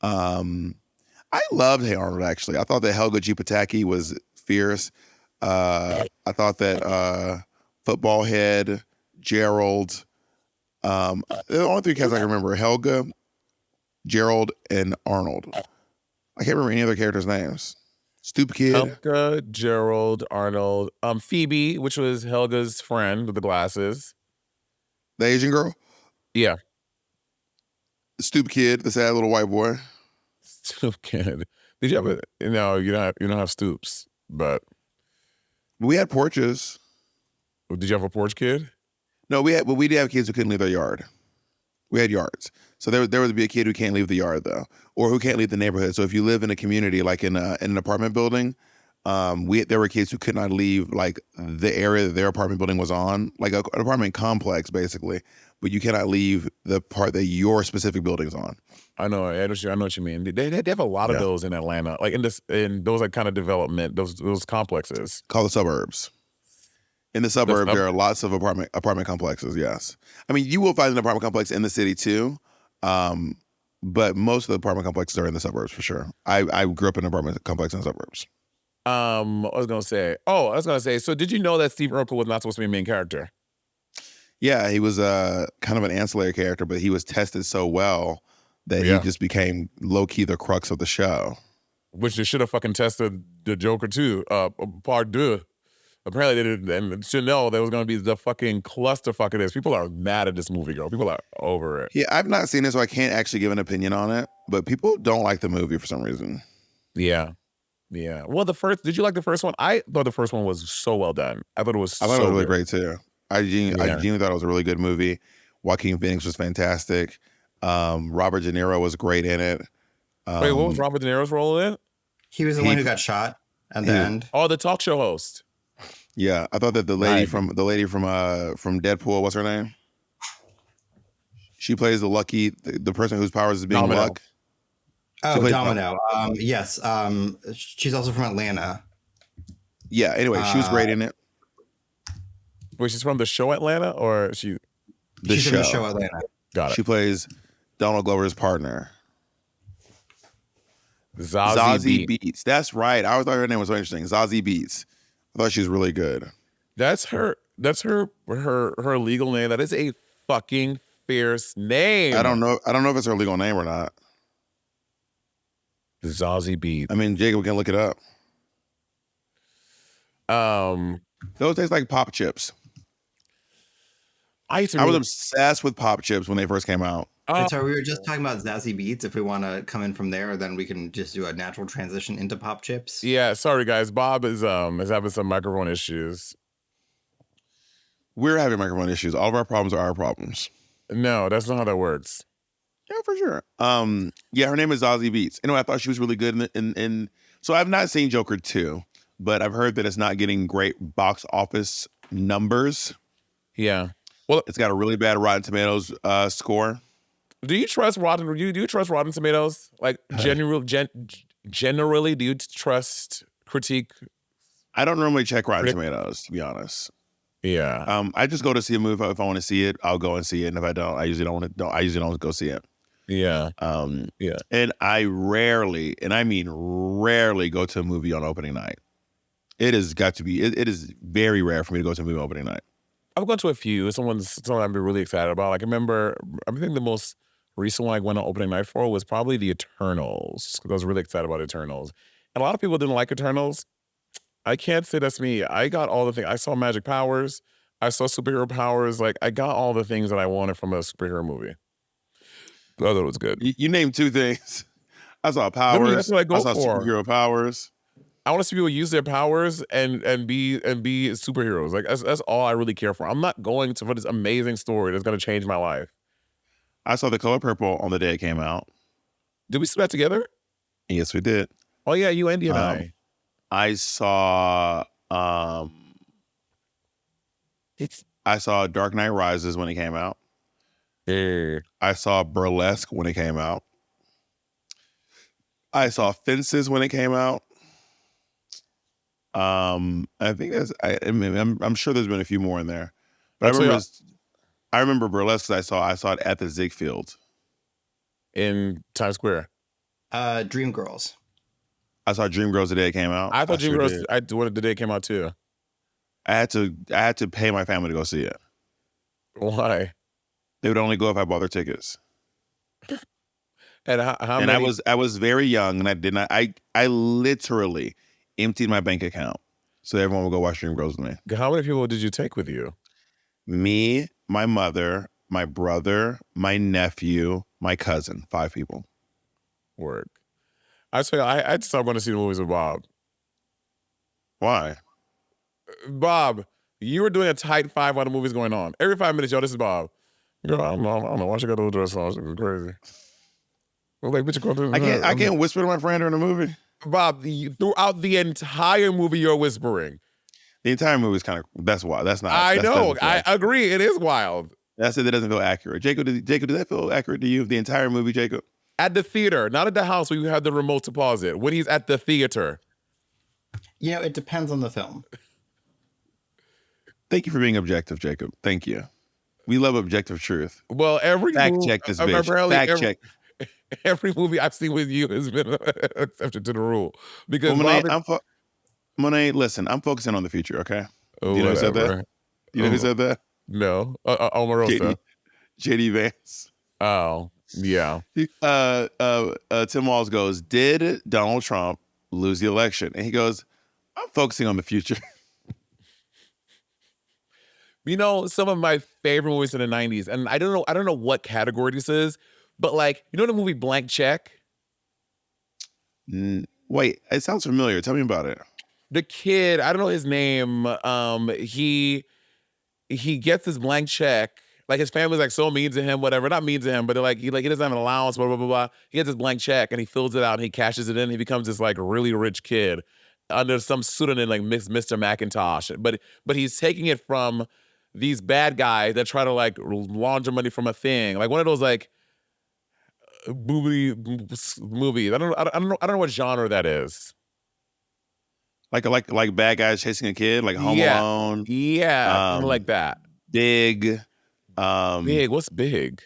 I loved Hey Arnold, actually. I thought that Helga G. Pataki was fierce. I thought that Football Head, Gerald, the only 3 cats I can remember: Helga, Gerald, and Arnold. I can't remember any other characters' names. Stoop Kid. Helga, Gerald, Arnold, Phoebe, which was Helga's friend with the glasses. The Asian girl? Yeah. Stoop Kid, the sad little white boy. Stoop Kid. Did you ever? No, you don't have Stoops, but We had porches. Did you have a porch kid? No, we did have kids who couldn't leave their yard. We had yards. So there would be a kid who can't leave the yard though, or who can't leave the neighborhood. So if you live in a community like in an apartment building, there were kids who could not leave like the area that their apartment building was on, like an apartment complex basically, but you cannot leave the part that your specific building's on. I know what you mean. They have a lot of Yeah. those in Atlanta, like in those like kind of development, those complexes. Called the suburbs. In the suburbs, there are lots of apartment complexes. Yes, I mean you will find an apartment complex in the city too, but most of the apartment complexes are in the suburbs for sure. I grew up in an apartment complex in the suburbs. I was gonna say. So did you know that Steve Urkel was not supposed to be a main character? Yeah, he was kind of an ancillary character, but he was tested so well that he just became low key the crux of the show. Which they should have fucking tested the Joker too. Part deux. Apparently they didn't, and Chanel, there was going to be the fucking clusterfuck of this. People are mad at this movie, girl. People are over it. Yeah, I've not seen it, so I can't actually give an opinion on it. But people don't like the movie for some reason. Yeah. Well, did you like the first one? I thought the first one was so well done. I thought it was it was really great too. I genuinely thought it was a really good movie. Joaquin Phoenix was fantastic. Robert De Niro was great in it. Wait, what was Robert De Niro's role in it? He was the one who got shot at the end. Oh, the talk show host. Yeah, I thought that the lady from Deadpool, what's her name? She plays the person whose powers is being Domino. luck. Oh, Domino. Yes. She's also from Atlanta. Yeah. Anyway, she was great in it. Wait, she's from the show Atlanta, or she's from the show Atlanta. Got it. She plays Donald Glover's partner. Zazie Beetz. That's right. I always thought her name was so interesting. Zazie Beetz. I thought she was really good. That's her legal name. That is a fucking fierce name. I don't know if it's her legal name or not. Zazie Beetz. I mean, Jacob can look it up. Those taste like pop chips. I was obsessed with pop chips when they first came out. So we were just talking about Zazie Beetz. If we want to come in from there, then we can just do a natural transition into pop chips. Yeah, sorry guys. Bob is having some microphone issues. We're having microphone issues. All of our problems are our problems. No, that's not how that works. Yeah, for sure. Yeah, her name is Zazie Beetz. Anyway, I thought she was really good in so I've not seen Joker 2, but I've heard that it's not getting great box office numbers. Yeah. Well, it's got a really bad Rotten Tomatoes score. Do you trust Rotten Tomatoes? Like generally, do you trust critique? I don't normally check Rotten Tomatoes, to be honest. Yeah. I just go to see a movie. If I want to see it, I'll go and see it. And if I don't, I usually don't go see it. Yeah. Yeah. And I rarely, and I mean rarely, go to a movie on opening night. It has got to be. It is very rare for me to go to a movie opening night. I've gone to a few. Someone I've been really excited about. Like I think the most recent one I went on opening night for was probably the Eternals. I was really excited about Eternals. And a lot of people didn't like Eternals. I can't say that's me. I got all the things. I saw magic powers. I saw superhero powers. Like, I got all the things that I wanted from a superhero movie. I thought it was good. You named two things. I saw powers. That's what I saw superhero powers. I want to see people use their powers and be superheroes. Like, that's all I really care for. I'm not going for this amazing story that's going to change my life. I saw The Color Purple on the day it came out. Did we see that together? Yes, we did. Oh yeah, you, Andy, and I. I saw I saw Dark Knight Rises when it came out. I saw Burlesque when it came out. I saw Fences when it came out. I think I'm sure there's been a few more in there. But I remember Burlesque because I saw it at the Ziegfeld in Times Square. Dreamgirls. I saw Dreamgirls the day it came out. I thought Dreamgirls the day it came out too. I had to pay my family to go see it. Why? They would only go if I bought their tickets. And how many? I was very young, and I did not. I literally emptied my bank account so everyone would go watch Dreamgirls with me. How many people did you take with you? Me, my mother, my brother, my nephew, my cousin. 5 people. Work. I'd say I'd start going to see the movies with Bob. Why? Bob, you were doing a tight 5 while the movie's going on. Every 5 minutes, yo, this is Bob. Girl, I don't know why she got those dress on. She was crazy. I'm like, bitch, you going through I can't whisper to my friend during the movie. Bob, throughout the entire movie, you're whispering. The entire movie is kind of, that's why. That's not. I know. I accurate. agree. It is wild. That's it. That doesn't feel accurate. Jacob, does that feel accurate to you? The entire movie, Jacob? At the theater, not at the house where you have the remote to pause it. When he's at the theater. You know, it depends on the film. Thank you for being objective, Jacob. Thank you. We love objective truth. Well, Fact check this bitch. Fact check. Every movie I've seen with you has been an exception to the rule. Because Monét, listen, I'm focusing on the future, okay? Oh, you know who said that? You know who said that? No. Omarosa. JD Vance. Oh, yeah. Tim Walz goes, did Donald Trump lose the election? And he goes, I'm focusing on the future. You know, some of my favorite movies in the 90s, and I don't know what category this is, but like, you know the movie Blank Check? Wait, it sounds familiar. Tell me about it. The kid, I don't know his name. He gets this blank check. Like his family's like so mean to him, whatever. Not mean to him, but they're like he doesn't have an allowance, blah, blah, blah, blah. He gets this blank check and he fills it out and he cashes it in. He becomes this like really rich kid under some pseudonym like Mr. Macintosh. But he's taking it from these bad guys that try to like launder money from a thing. Like one of those like movies. I don't know what genre that is. Like bad guys chasing a kid, like Home Alone. Yeah, like that. Big. Big. What's Big?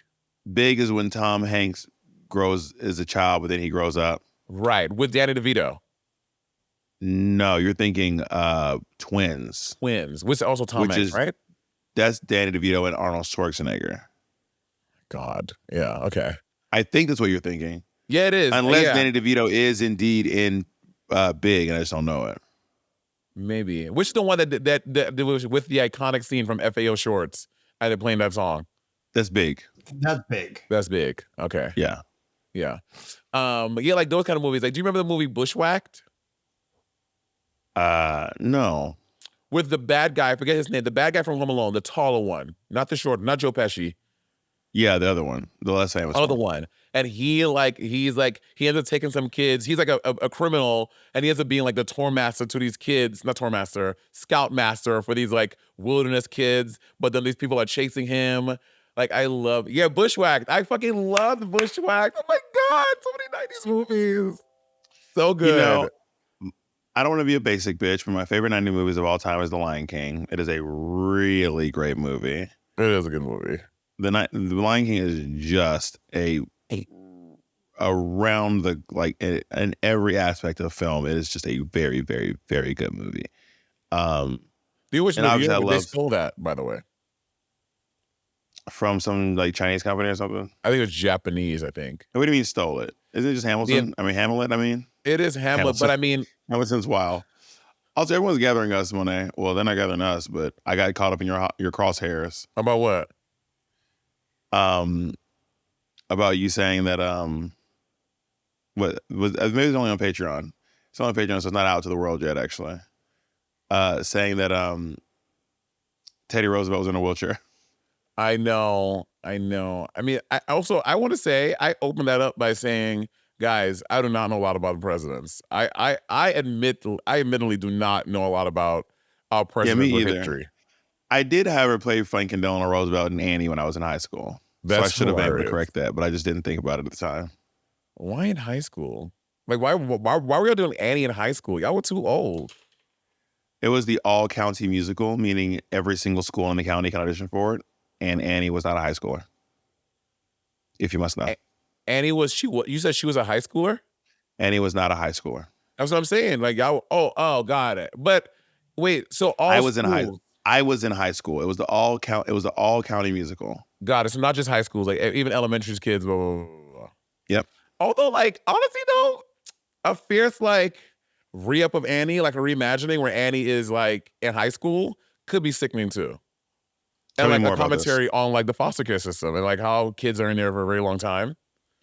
Big is when Tom Hanks grows as a child, but then he grows up. Right, with Danny DeVito. No, you're thinking Twins. Twins, which is also Tom Hanks, right? That's Danny DeVito and Arnold Schwarzenegger. God, yeah, okay. I think that's what you're thinking. Yeah, it is. Unless Danny DeVito is indeed in Big, and I just don't know it. Maybe. Which is the one that was with the iconic scene from FAO Shorts? I had playing that song. That's Big. That's Big. That's Big. Okay. Yeah. Yeah. Yeah, like those kind of movies. Like, do you remember the movie Bushwhacked? No. With the bad guy, I forget his name, the bad guy from Home Alone, the taller one, not the short, not Joe Pesci. Yeah, the other one, the less famous one. The one. And he ends up taking some kids. He's like a criminal, and he ends up being like the tour master to these kids, not tour master, scout master for these like wilderness kids. But then these people are chasing him. Like Bushwhacked. I fucking loved Bushwhacked. Oh my God, so many 90s movies. So good. You know, I don't want to be a basic bitch, but my favorite 90s movies of all time is The Lion King. It is a really great movie. It is a good movie. The Lion King is just around the like in every aspect of film. It is just a very, very, very good movie. Which movie they stole that, by the way? From some like Chinese company or something? I think it was Japanese, I think. What do you mean stole it? Isn't it just Hamilton? Yeah. I mean Hamlet, It is Hamlet, but I mean Hamilton's wild. Also, everyone's gathering us, Monét. Well, they're not gathering us, but I got caught up in your crosshairs. About what? About you saying that maybe it's only on Patreon. It's only on Patreon, so it's not out to the world yet, actually. Saying that Teddy Roosevelt was in a wheelchair. I know. I mean, I want to say I opened that up by saying, guys, I do not know a lot about the presidents. I admittedly do not know a lot about our presidents with history. I did, however, play Franklin Delano Roosevelt and Annie when I was in high school. So I should have been able to correct that, but I just didn't think about it at the time. Why in high school? Like, why were y'all doing Annie in high school? Y'all were too old. It was the all-county musical, meaning every single school in the county can audition for it, and Annie was not a high schooler. If you must know. Annie you said she was a high schooler? Annie was not a high schooler. That's what I'm saying. Like, y'all, got it. But wait, so I was in high school. It was the all-county musical. Got it. So not just high schools, like even elementary kids, blah, blah, blah, blah. Yep. Although, like, honestly, though, a fierce, like, re-up of Annie, like a reimagining where Annie is, like, in high school could be sickening, too. And, like, a commentary on, like, the foster care system and, like, how kids are in there for a very long time.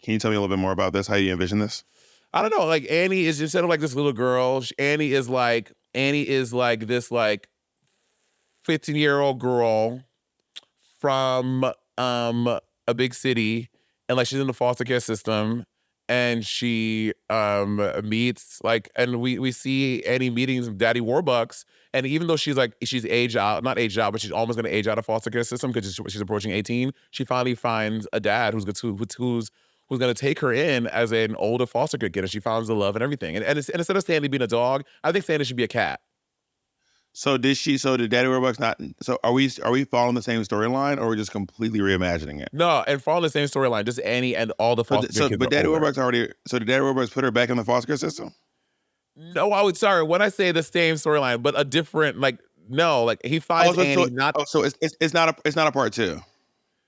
Can you tell me a little bit more about this? How you envision this? I don't know. Like, Annie is instead of, like, this little girl, Annie is like this, like, 15-year-old girl from a big city, and like she's in the foster care system, and she meets like, and we see Annie meeting some Daddy Warbucks, and even though she's aged out, not aged out, but she's almost gonna age out of foster care system because she's approaching 18, she finally finds a dad who's gonna take her in as an older foster care kid, and she finds the love and everything. And instead of Sandy being a dog, I think Sandy should be a cat. So did Daddy Warbucks not? So are we following the same storyline, or we're just completely reimagining it? No, and following the same storyline, just Annie and all the foster care kids. But Daddy Warbucks already. So did Daddy Warbucks put her back in the foster care system? No, sorry. When I say the same storyline, but a different, like, no, like he finds Annie not. So it's not a part two.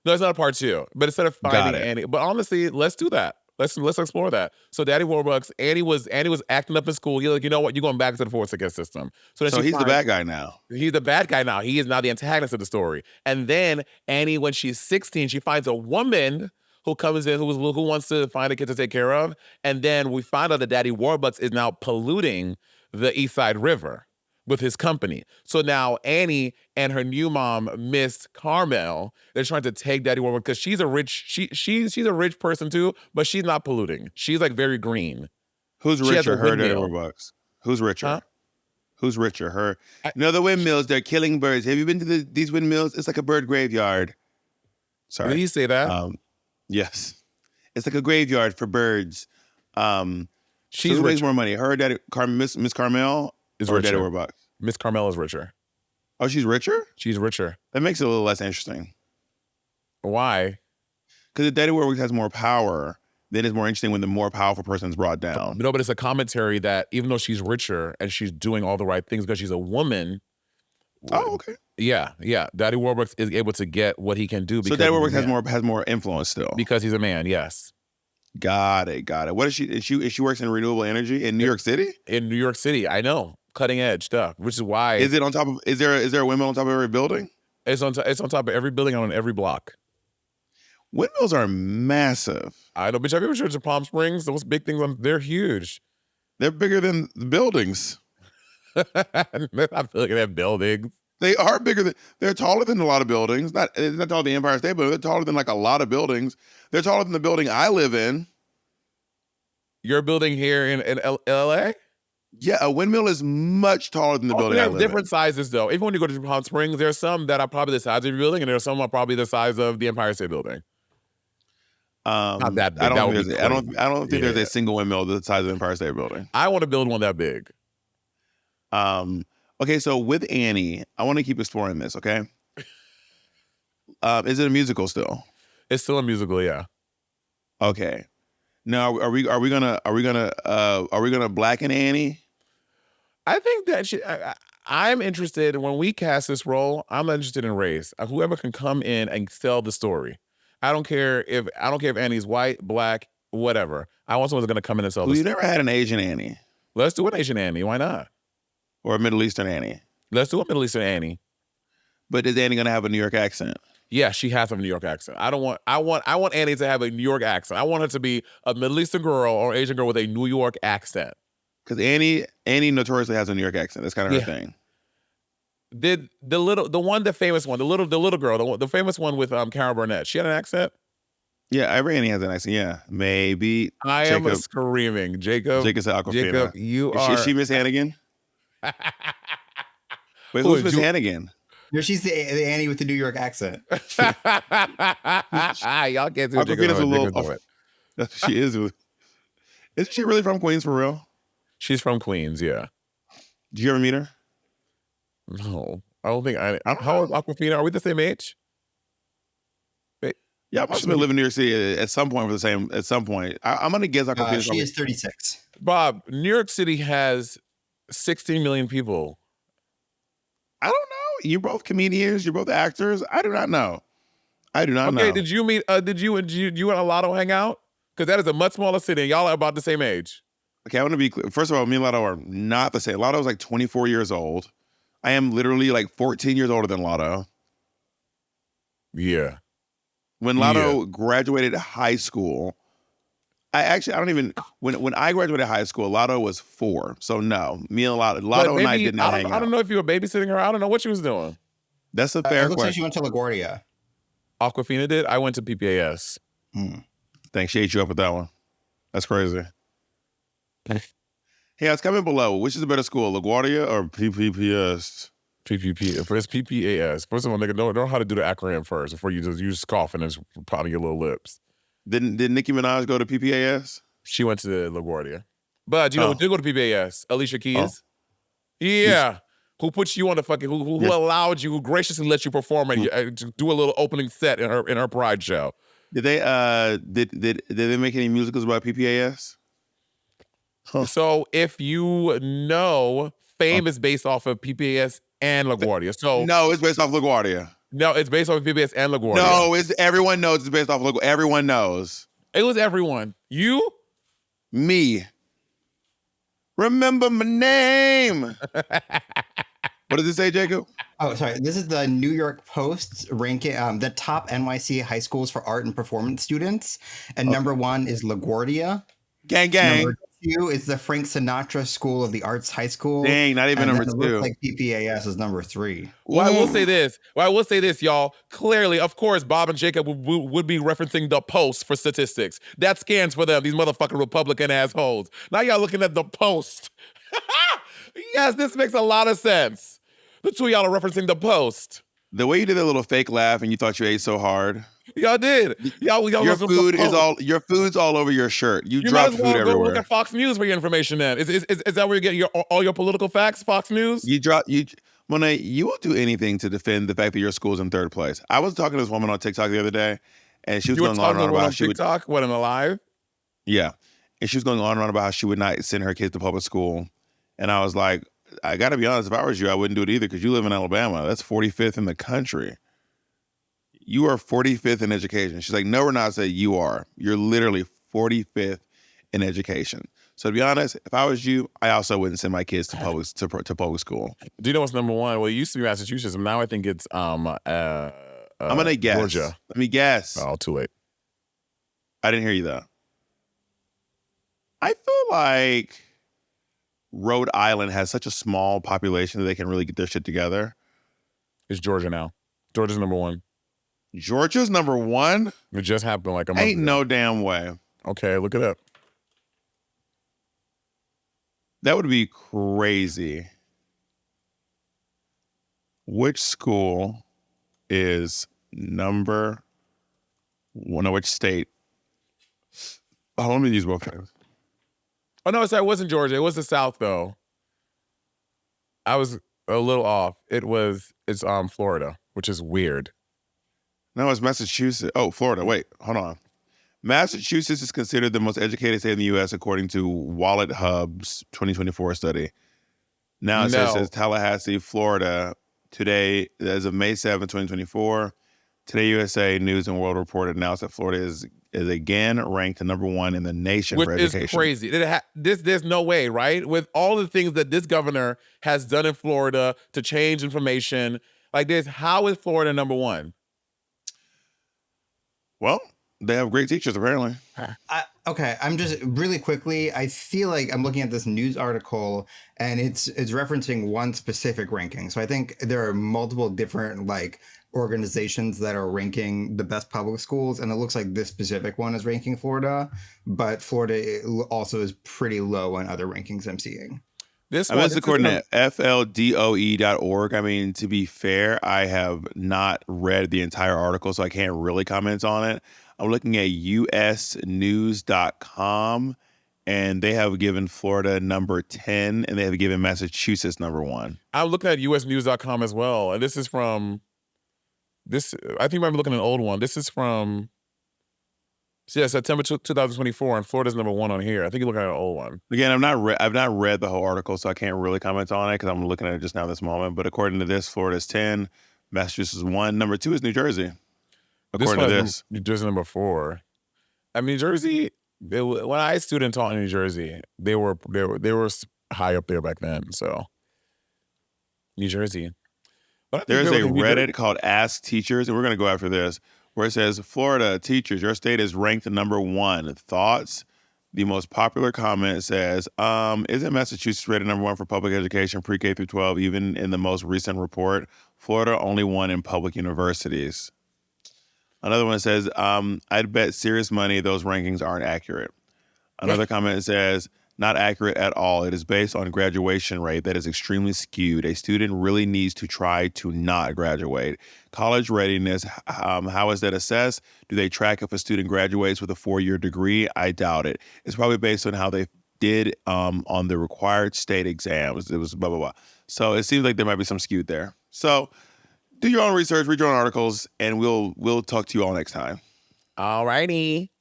No, it's not a part two. But instead of finding Annie, but honestly, let's do that. Let's explore that. So Daddy Warbucks, Annie was acting up in school. He's like, you know what? You're going back to the foster care system. So he's the bad guy now. He's the bad guy now. He is now the antagonist of the story. And then Annie, when she's 16, she finds a woman who comes in who wants to find a kid to take care of. And then we find out that Daddy Warbucks is now polluting the East Side River with his company. So now Annie and her new mom, Miss Carmel, they're trying to take Daddy Warbucks because she's a rich person too, but she's not polluting. She's like very green. Who's richer, her or Daddy Warbucks? Who's richer? Huh? Who's richer, her? The windmills, they're killing birds. Have you been to these windmills? It's like a bird graveyard. Sorry. Did you say that? Yes. It's like a graveyard for birds. She's who makes more money? Her or Daddy Miss Carmel is or richer. Daddy Warbucks? Miss Carmel is richer. Oh, she's richer? She's richer. That makes it a little less interesting. Why? Because if Daddy Warbucks has more power, then it's more interesting when the more powerful person is brought down. No, but it's a commentary that even though she's richer and she's doing all the right things because she's a woman. Oh, okay. Yeah. Daddy Warbucks is able to get what he can do. So Daddy Warbucks has more influence still. Because he's a man, yes. Got it. What is she? She works in renewable energy in New York City? In New York City, I know. Cutting edge stuff, which is why. Is it on top of? Is there a windmill on top of every building? It's on top of every building on every block. Windmills are massive. I know, bitch. Have you ever been to Palm Springs? Those big things, they're huge. They're bigger than the buildings. They're not bigger than buildings. They are bigger they're taller than a lot of buildings. It's not taller than the Empire State Building. They're taller than like a lot of buildings. They're taller than the building I live in. Your building here in LA? Yeah, a windmill is much taller than the building I live in. Different sizes, though. Even when you go to Palm Springs, there's some that are probably the size of your building, and there's some that are probably the size of the Empire State Building. Not that big. I don't think there's a single windmill the size of the Empire State Building. I want to build one that big. Okay, so with Annie, I want to keep exploring this. Okay, is it a musical still? It's still a musical, yeah. Okay. Now, are we gonna blacken Annie? I think that I'm interested when we cast this role. I'm not interested in race. Whoever can come in and sell the story. I don't care if Annie's white, black, whatever. I want someone who's going to come in and sell the story. You never had an Asian Annie. Let's do an Asian Annie. Why not? Or a Middle Eastern Annie. Let's do a Middle Eastern Annie. But is Annie gonna have a New York accent? Yeah, she has a New York accent. I want Annie to have a New York accent. I want her to be a Middle Eastern girl or Asian girl with a New York accent. Because Annie notoriously has a New York accent. That's kind of her thing. The famous one, the little girl, the famous one with Carol Burnett. She had an accent. Yeah, every Annie has an accent. Yeah, maybe. I am screaming, Jacob. Jacob's Aquafina. Jacob, you are. Is she Miss Hannigan? Wait, who's Miss Hannigan? No, she's the Annie with the New York accent. Y'all can't do Aquafina's a little. She is. Isn't she really from Queens for real? She's from Queens, yeah. Did you ever meet her? No, I don't think how old is Aquafina? Are we the same age? Wait. Yeah, I must have been living in New York City at some point at some point. I'm gonna guess Aquafina. She is 36. Bob, New York City has 16 million people. I don't know. You're both comedians. You're both actors. I do not know. know. Okay, did you meet? Did you and Alotto hang out? Because that is a much smaller city, and y'all are about the same age. Okay, I want to be clear. First of all, me and Lotto are not the same. Lotto is like 24 years old. I am literally like 14 years older than Lotto. Yeah. When Lotto graduated high school, when I graduated high school, Lotto was 4. So no, me and Lotto and I did not hang out. I don't know if you were babysitting her. I don't know what she was doing. That's a It fair looks like question. she went to LaGuardia. Aquafina did. I went to PPAS. Thanks. She ate you up with that one. That's crazy. Hey, it's comment below. Which is a better school, LaGuardia or PPPS? First PPAS. First of all, nigga, know how to do the acronym first before you just cough and just pounding your little lips. Did Nicki Minaj go to PPAS? She went to LaGuardia. But you know who did go to PPAS? Alicia Keys. Yeah. Who put you on the fucking who allowed you, who graciously let you perform and do a little opening set in her Pride show. Did they did they make any musicals about PPAS? So if you know, Fame is based off of PPAS and LaGuardia. So no, it's based off LaGuardia. No, it's based off of PPAS and LaGuardia. No, everyone knows it's based off LaGuardia. Everyone knows. It was everyone. You? Me. Remember my name. What does it say, Jacob? Oh, sorry. This is the New York Post ranking the top NYC high schools for art and performance students. And number 1 is LaGuardia. Gang, gang. Number 2 is the Frank Sinatra School of the Arts High School. Dang, not even number 2. It looks like PPAS is number 3. Well, I will say this, y'all. Clearly, of course, Bob and Jacob would be referencing the Post for statistics. That scans for them, these motherfucking Republican assholes. Now y'all looking at the Post. Yes, this makes a lot of sense. The two of y'all are referencing the Post. The way you did that little fake laugh and you thought you ate so hard. Y'all did. Y'all your food's all over your shirt. You dropped food everywhere. Go look at Fox News for your information then. Is that where you get all your political facts, Fox News? Monét, you will do anything to defend the fact that your school's in 3rd place. I was talking to this woman on TikTok the other day, and she was going on and on about how she would TikTok, what, in a live? Yeah. And she was going on and on about how she would not send her kids to public school. And I was like, I gotta be honest, if I was you, I wouldn't do it either because you live in Alabama. That's 45th in the country. You are 45th in education. She's like, no, we're not. I said, you are. You're literally 45th in education. So to be honest, if I was you, I also wouldn't send my kids to public school. Do you know what's number 1? Well, it used to be Massachusetts, and now I think it's I'm gonna guess. Georgia. Let me guess. Oh, too late. I didn't hear you though. I feel like Rhode Island has such a small population that they can really get their shit together. It's Georgia now. Georgia's number 1. Georgia's number 1? It just happened like a month Ain't ago. no damn way. Okay, look it up. That would be crazy. Which school is number 1? Which state? Oh, let me use both hands. Oh, no, sorry, it wasn't Georgia. It was the South, though. I was a little off. It's Florida, which is weird. No, it's Massachusetts. Oh, Florida. Wait, hold on. Massachusetts is considered the most educated state in the U.S. according to Wallet Hub's 2024 study. Now it says Tallahassee, Florida. Today, as of May 7, 2024, Today USA News and World Report announced that Florida is again ranked number 1 in the nation for education. Which is crazy. There's no way, right? With all the things that this governor has done in Florida to change information like this, how is Florida number 1? Well, they have great teachers, apparently. Okay, I'm just really quickly. I feel like I'm looking at this news article, and it's referencing one specific ranking. So I think there are multiple different organizations that are ranking the best public schools, and it looks like this specific one is ranking Florida, but Florida also is pretty low on other rankings I'm seeing. This is according to FLDOE.org. I mean, to be fair, I have not read the entire article, so I can't really comment on it. I'm looking at usnews.com, and they have given Florida number 10, and they have given Massachusetts number 1. I'm looking at usnews.com as well, and this is from I think I'm looking at an old one. This is from September 2024, and Florida's number 1 on here. I think you're looking at an old one. Again, I've not read the whole article, so I can't really comment on it because I'm looking at it just now this moment. But according to this, Florida's 10, Massachusetts 1. Number 2 is New Jersey. According to this, New Jersey number 4. I mean, New Jersey. When I student taught in New Jersey, they were high up there back then. So New Jersey. There's a Reddit called Ask Teachers, and we're going to go after this, where it says, Florida teachers, your state is ranked number 1. Thoughts? The most popular comment says, isn't Massachusetts rated #1 for public education pre-K through 12, even in the most recent report? Florida only won in public universities. Another one says, I'd bet serious money those rankings aren't accurate. Another comment says, not accurate at all. It is based on graduation rate that is extremely skewed. A student really needs to try to not graduate. College readiness, how is that assessed? Do they track if a student graduates with a 4-year degree? I doubt it. It's probably based on how they did on the required state exams. It was blah, blah, blah. So it seems like there might be some skewed there. So do your own research, read your own articles, and we'll talk to you all next time. All righty.